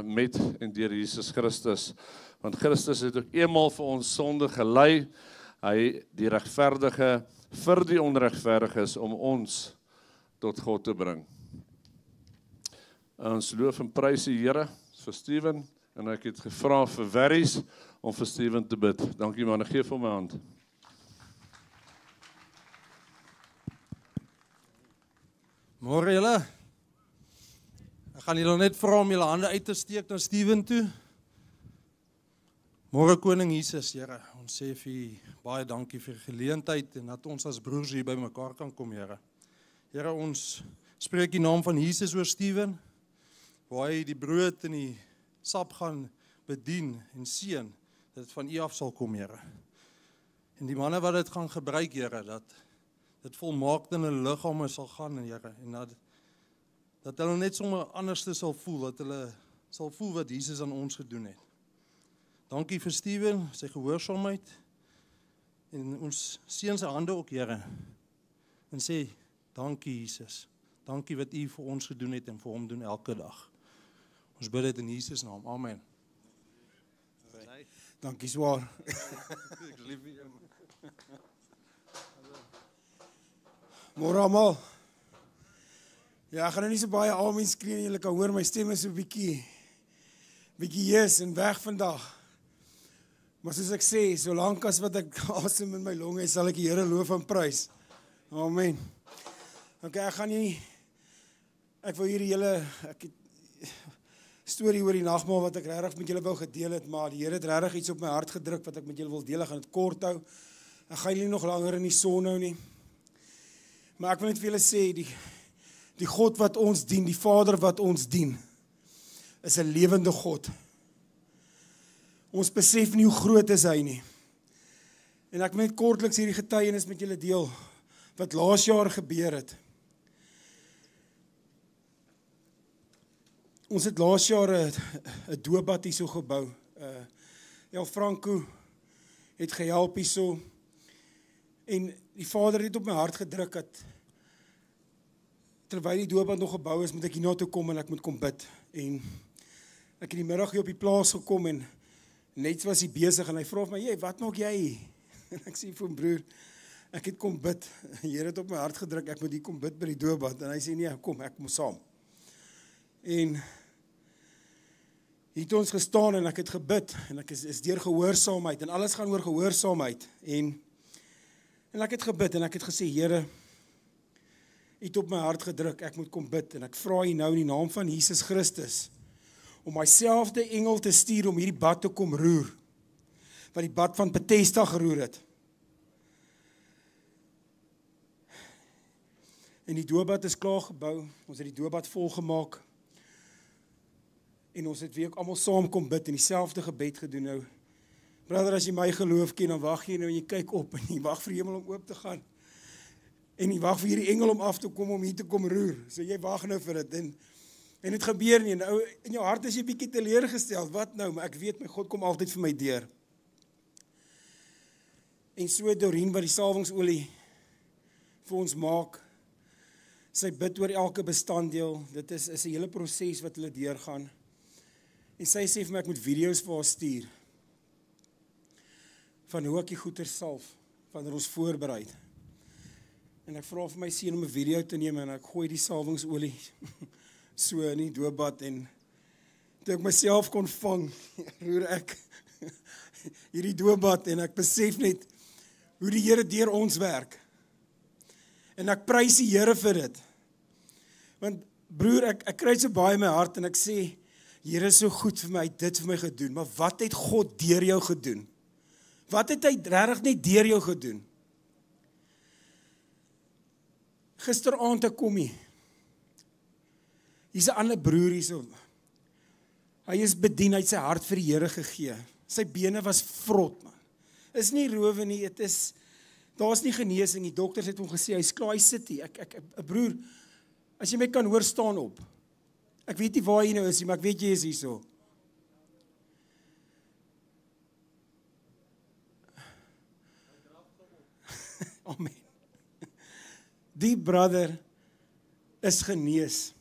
met en deur Jesus Christus. Want Christus het ook eenmaal vir ons sonde gelei, hy die regverdige vir die onregverdiges om ons tot God te bring. Ons loof en prys die Here vir Steven en ek het gevra vir Verries om vir Steven te bid. Dankie man, ek gee vir my hand. Môre julle. Ek gaan julle net vra om julle hande uit te steek na Steven toe. Môre Koning Jesus, Here, ons sê vir U baie dankie vir die geleentheid en dat ons as broers hier by mekaar kan kom, Here. Here, ons spreek die naam van Jesus oor Steven, waar hy die brood en die sap gaan bedien en seën, dat dit van U af sal kom, Here. En die manne wat dit gaan gebruik, Here, dat dit volmaak in hulle liggame sal gaan, Here, en dat hulle net sommer anderste sal voel, dat hulle sal voel wat Jesus aan ons gedoen het. Dankie vir Steven, sy gehoorsaamheid, en ons seën sy hande ook, Here, en sê, dankie Jesus, dankie wat U vir ons gedoen het en vir hom doen elke dag. Ons bid dit in Jesus naam, amen. Dankie swaar. Môre almal. Ja, ek gaan nou nie so baie amen skree nie, julle kan hoor my stem is so bietjie hees en weg vandag. Maar soos ek sê, solank as wat ek asem in my longe, sal ek die Here loof en prys. Amen. Okay, ek wil hierdie hele storie oor die nagmaal wat ek regtig met julle wou gedeel het, maar die Here het regtig iets op my hart gedruk wat ek met julle wil deel. Ek gaan dit kort hou. Ek gaan julle nie nog langer in die son hou nie. Maar ek wil net vir julle sê, die God wat ons dien, die Vader wat ons dien, is 'n lewende God. Ons besef nie hoe groot is hy nie. En ek wil net kortliks hierdie getuienis met julle deel, wat laas jaar gebeur het. Ons het laas jaar 'n doopbad hierso gebou. Franco het gehelp hierso. En die Vader het op my hart gedruk dat terwyl die doopbad nog gebou is, moet ek hierna toe kom en ek moet kom bid. En ek het die middag hier op die plaas gekom en net was hy besig en hy vra vir my, wat maak jy hier? En ek sê vir hom, broer, ek het kom bid. Die Here het op my hart gedruk, ek moet hier kom bid by die doopbad. En hy sê, nee, kom, ek kom saam. En hier het ons gestaan en ek het gebid en ek is deur gehoorsaamheid en alles gaan oor gehoorsaamheid. En ek het gebid en ek het gesê, Here, U het op my hart gedruk, ek moet kom bid en ek vra U nou in die naam van Jesus Christus om myselfde engel te stuur om hierdie bad te kom roer, wat die bad van Bethesda geroer het. En die doopbad is klaar gebou, ons het die doopbad volgemaak, en ons het weer almal saam kom bid en dieselfde gebed gedoen nou. Brother, as jy my geloof ken, dan wag jy nou en jy kyk op en jy wag vir die hemel om oop te gaan. En jy wag vir hierdie engel om af te kom om hier te kom roer. So jy wag nou vir dit en dit gebeur nie. Nou in jou hart is jy bietjie teleurgesteld. Wat nou? Maar ek weet my God kom altyd vir my deur. En so Dorien wat die salwingsolie vir ons maak, sy bid oor elke bestanddeel. Dit is 'n hele proses wat hulle deurgaan. En sy sê vir my ek moet video's vir haar stuur van hoe ek die goeie salf wanneer ons voorberei. En ek vra vir my seun om 'n video te neem en ek gooi die salwingsolie so in die doopbad en toe ek myself kon vang, roer ek hierdie doopbad en ek besef net hoe die Here deur ons werk. En ek prys die Here vir dit. Want broer, ek kry so baie in my hart en ek sê, Here is so goed vir my, hy het dit vir my gedoen, maar wat het God deur jou gedoen? Wat het hy regtig net deur jou gedoen? Gisteraand ek kom hier. Hier's 'n ander broer hierso. Hy is bedien, hy het sy hart vir die Here gegee. Sy bene was vrot, man. Is nie rowe nie, daar's nie genesing nie. Dokters het hom gesê, hy's klaar, hy sit hier. Broer, as jy my kan hoor, staan op. Ek weet nie waar jy nou is nie, maar ek weet jy is hierso. Amen. Die brother is genees.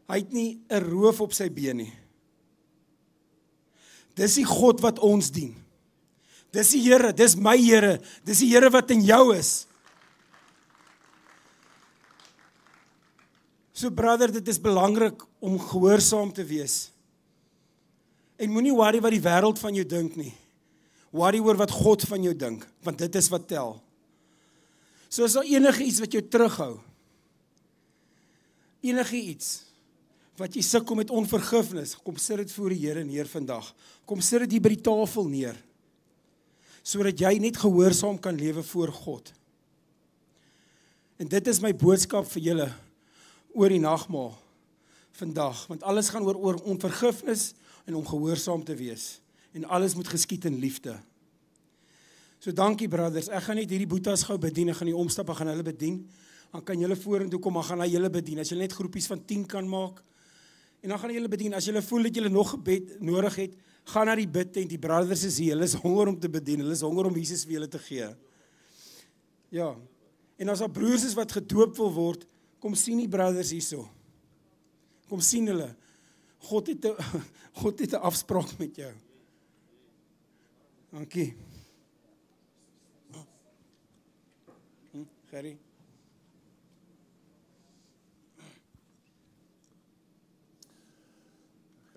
Hy het nie 'n roof op sy been nie. Dis die God wat ons dien. Dis die Here, dis my Here, dis die Here wat in jou is. So brother, dit is belangrik om gehoorsaam te wees. En moenie worry wat die wêreld van jou dink nie. Worry oor wat God van jou dink, want dit is wat tel. So as daar enige iets wat jou terughou, enige iets wat jy sukkel met onvergifnis, kom sit dit voor die Here neer vandag. Kom sit dit hier by die tafel neer, sodat jy net gehoorsaam kan lewe voor God. En dit is my boodskap vir julle oor die nagmaal vandag, want alles gaan oor onvergifnis en om gehoorsaam te wees. En alles moet geskied in liefde. So dankie brothers, ek gaan net hierdie boetas gou bedien, ek gaan die omstap, ek gaan hulle bedien, dan kan julle vorentoe kom, dan gaan hy julle bedien, as julle net groepies van 10 kan maak, en dan gaan julle bedien, as julle voel dat julle nog gebed nodig het, gaan na die bidtent, die brothers is hier, hulle is honger om te bedien, hulle is honger om Jesus vir julle te gee. Ja, en as daar broers is wat gedoop wil word, kom sien die brothers hierso, kom sien hulle, God het 'n afspraak met jou. Dankie. Gerry.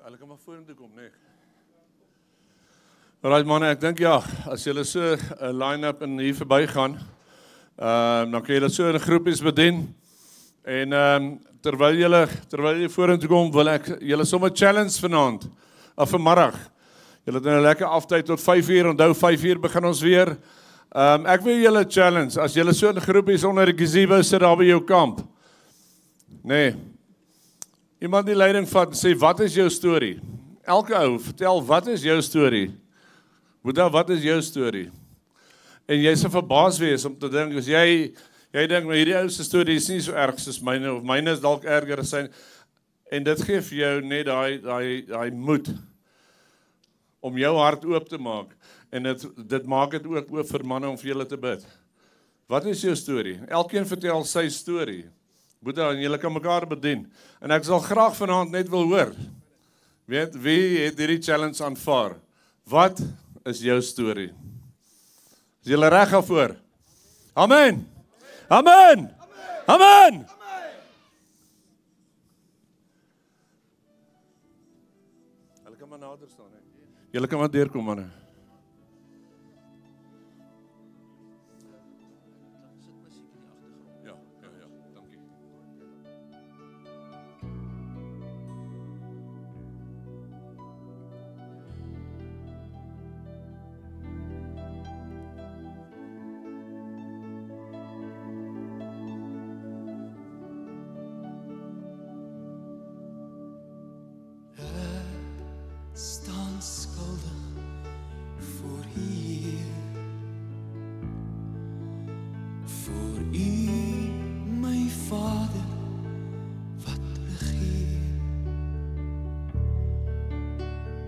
Hulle kan maar vorentoe kom, nee. Alright manne, ek dink ja, as julle so 'n line-up in hier verbygaan, dan kan julle so in groepies bedien. En terwyl jy vorentoe kom, wil ek julle sommer challenge vanaand, of vanmiddag. Julle het nou 'n lekker aftyd tot 5:00, onthou 5:00 begin ons weer. Ek wil julle challenge, as julle so in groepies onder die gazebo sit daar by jou kamp. Nee. Iemand die leiding vat en sê, wat is jou storie? Elke ou, vertel, wat is jou storie? Boeta, wat is jou storie? En jy sal verbaas wees om te dink, as jy dink, maar hierdie ou se storie is nie so erg soos myne, of myne is dalk erger as syne. En dit gee vir jou net daai moed om jou hart oop te maak. En dit maak dit ook oop vir manne om vir julle te bid. Wat is jou storie? Elkeen vertel sy storie. Boeta, en julle kan mekaar bedien. En ek sal graag vanaand net wil hoor. Weet, wie het hierdie challenge aanvaar? Wat is jou storie? Is julle reg daarvoor? Amen! Amen! Amen! Hulle kan maar nader staan, hè. Julle kan maar deurkom, manne. Ja, dankie. Staan skuldig voor hier, voor U, my Vader, wat regeer.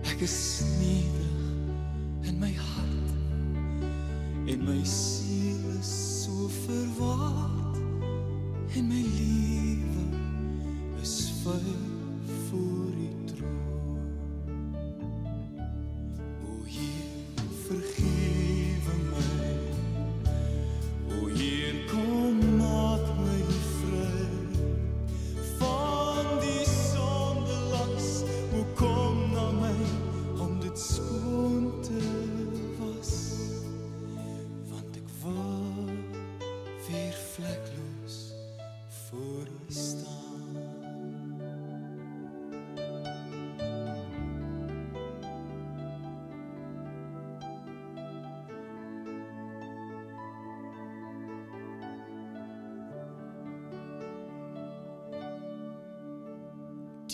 Ek is nederig in my hart, en my siel is so verward, en my lewe is vuil voor U troon. Vergewe my, o Heer, kom maak my vry van die sondelas, o kom na my om dit skoon te was, want ek wil weer vlekloos voor U staan.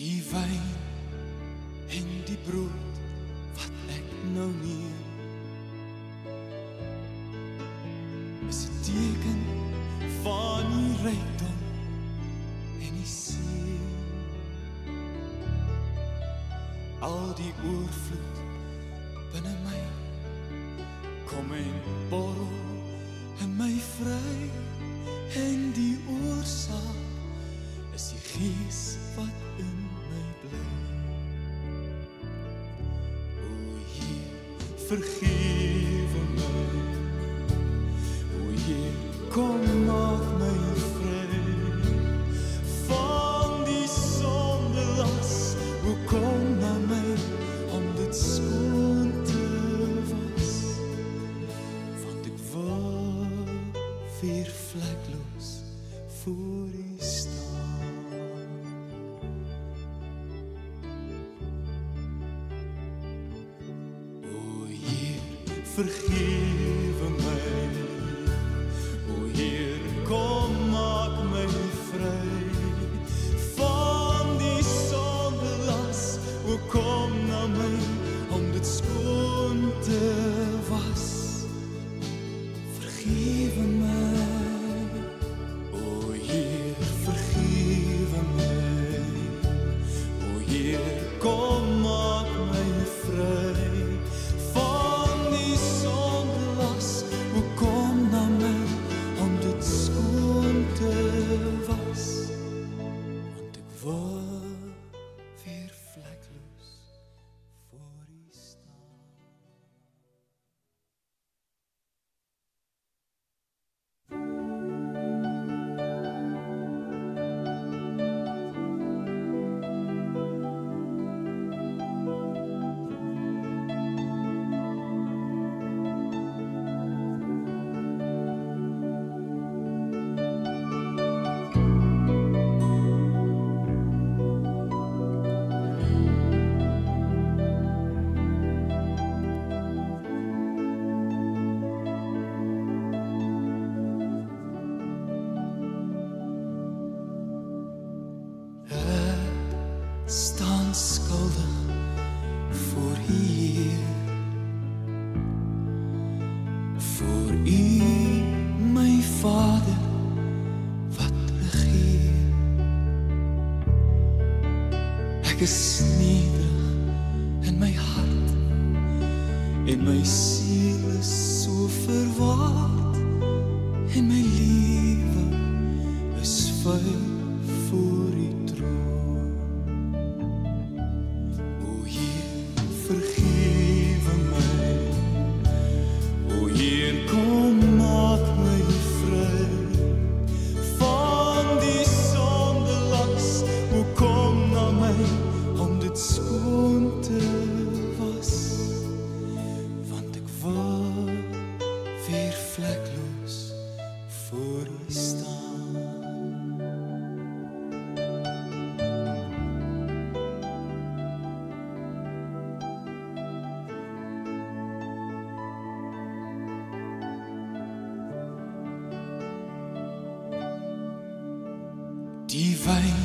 Die wyn en die brood wat ek nou neem, is 'n teken van die rykdom en die seën. Al die oorvloed binne my, kom en borrel in my vry, en die oorsaak is die Gees wat in my bly. O Heer, vergewe my. O Heer, kom maak my vry van die sondelas. O kom na my om dit skoon te was, want ek wil weer vlekloos voor U staan. O Heer, vergewe my. O Heer, kom maak my vry van die sondelas. O kom na my om dit skoon te was. Vergewe my. O Heer, vergewe my. O Heer, kom maak my vry van die sondelas. O kom na my om dit skoon te was, want ek wil weer vlekloos voor U staan. Staan skuldig voor U, Heer, voor U, my Vader, wat regeer. Ek is nederig in my hart, en my siel is so verward, en my lewe is vuil voor U troon. Vergewe my. O Heer, kom maak my vry van die sondelas. O kom na my om dit skoon te was, want ek wil weer vlekloos voor U staan. Die wyn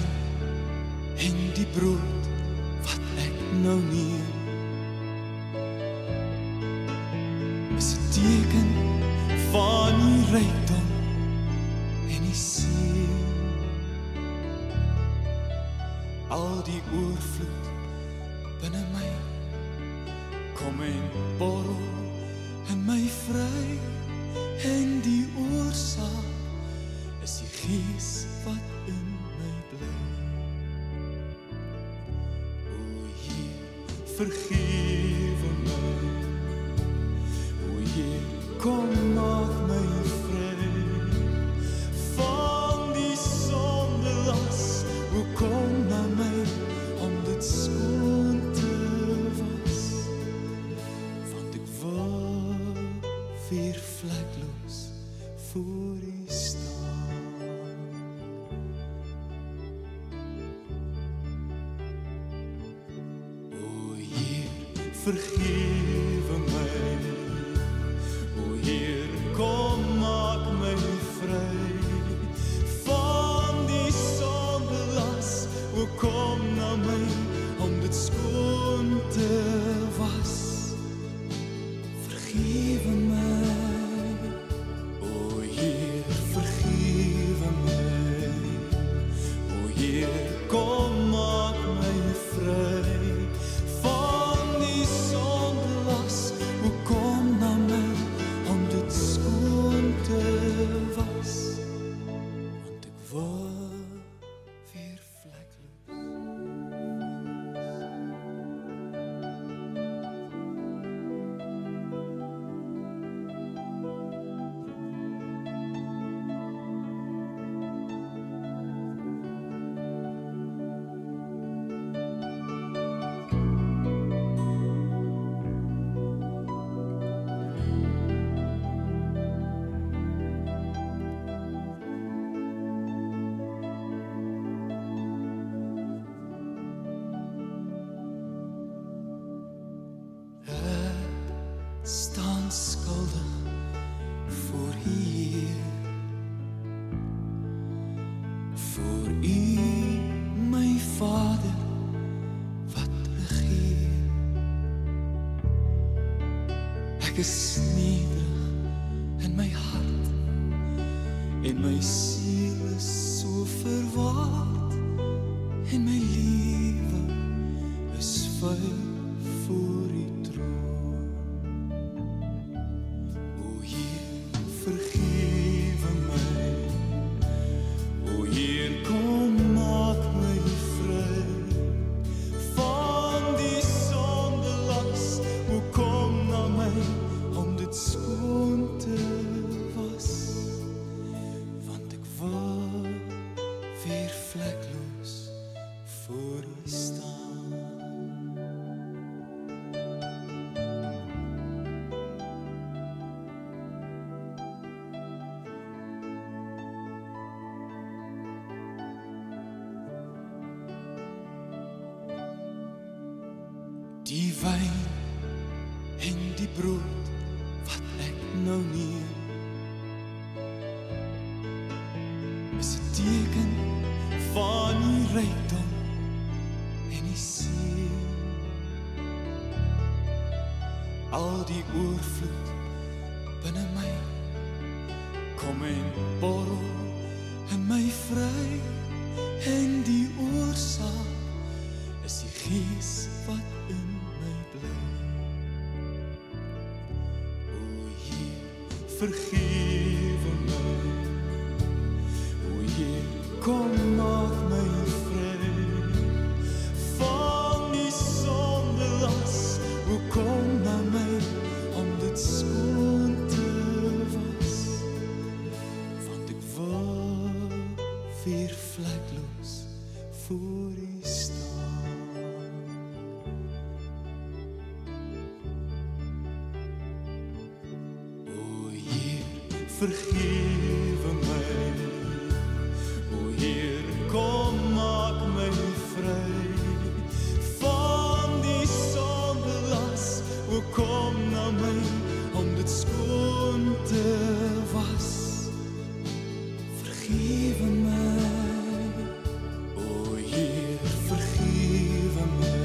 en die brood wat ek nou neem, is 'n teken van die rykdom en die seën. Al die oorvloed binne my, kom en borrel in my vry, en die oorsaak is die Gees wat in my bly. O Heer, vergewe my. O Heer, kom maak my vry van die sondelas. O kom na my om dit skoon te was, want ek wil weer vlekloos voor U staan. O Heer, vergewe my. O Heer, kom maak my vry van die sondelas. O kom na my is nederig in my hart en my siel is so verward en my lewe is vuil voor U troon. O Heer, vergewe my. O Heer, kom maak my vry van die sondelas. O kom na my om dit skoon te was, want ek wil weer vlekloos voor U staan. Die wyn en die brood wat ek nou neem, is 'n teken van U rykdom en U seën. Al die oorvloed binne my, kom en borrel in my vry, en die oorsaak is die Gees wat in my bly. O Heer, vergewe my. O Heer, kom maak my vry van die sondelas. O kom na my om dit skoon te was, want ek wil weer vlekloos voor U staan. O Heer, vergewe my. O Heer, kom maak my vry van die sondelas. O kom na my om dit skoon te was. Vergewe my. O Heer, vergewe my.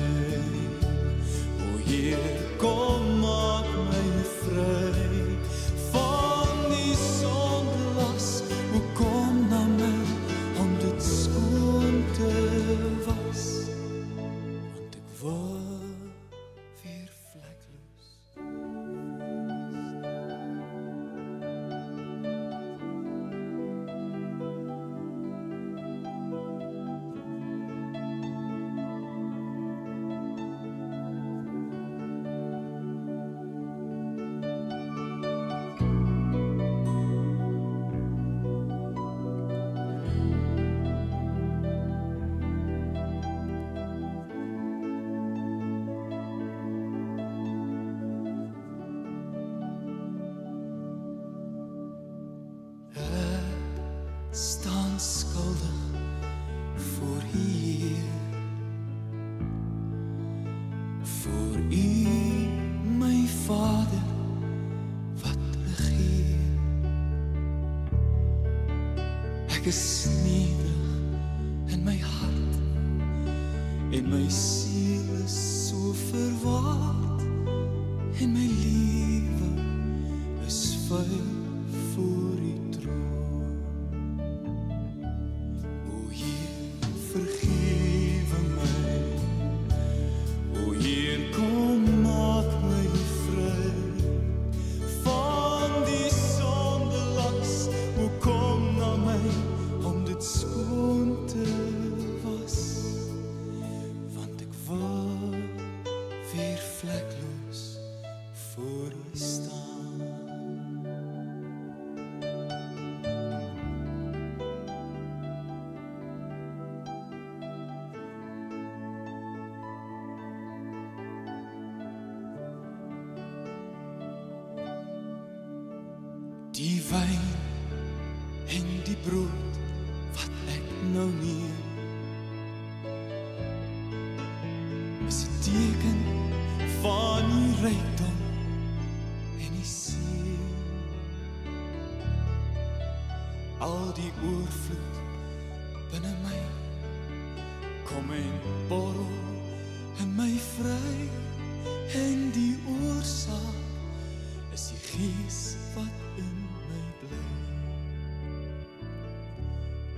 O Heer, kom maak my vry van die sondelas. O kom na my om dit skoon te was, want ek wil weer vlekloos. Staan skuldig voor U, Heer, voor U, my Vader wat regeer. Ek is nederig in my hart en my siel is so verward en my lewe is vuil voor U troon. Vergewe my. O Heer, kom maak my vry van die sondelas. O kom na my om dit skoon te was, want ek wil weer vlekloos voor U staan. Die wyn en die brood wat ek nou neem, is 'n teken van U rykdom en U seën. Al die oorvloed binne my, kom en borrel in my vry, en die oorsaak Gees wat in my bly.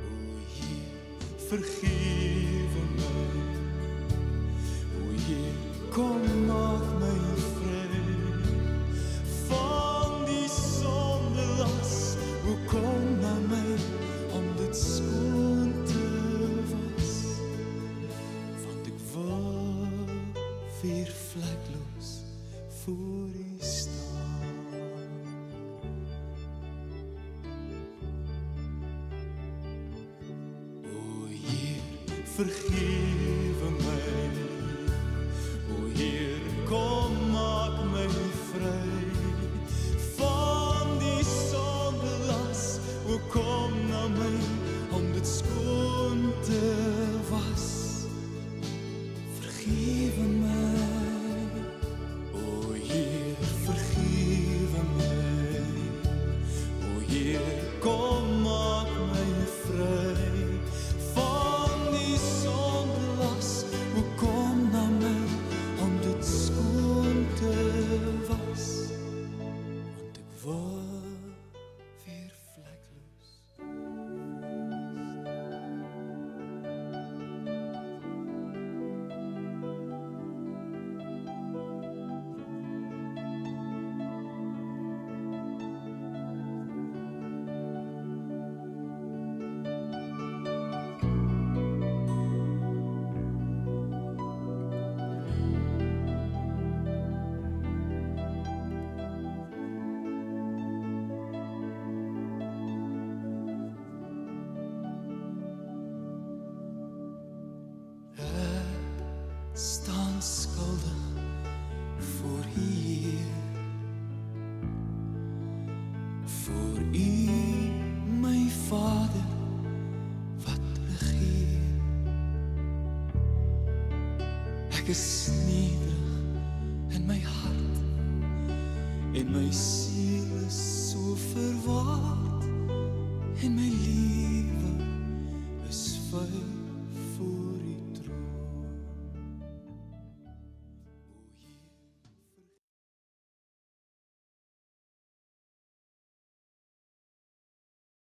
O Heer, vergewe my. O Heer, kom maak my vry van die sondelas. O kom na my om dit skoon te was, want ek wil weer vlekloos voor U staan. O Heer, vergewe my. O Heer, kom maak my vry van die sondelas. O kom na my om dit skoon te was. Vergewe my. O Heer, vergewe my. O Heer, kom maak my vry van die sondelas. O kom na my om dit skoon te was, want ek wil weer vlekloos. Staan skuldig voor U, Heer, voor U, my Vader, wat regeer. Ek is nederig in my hart, en my siel is so verward, en my lewe is vuil.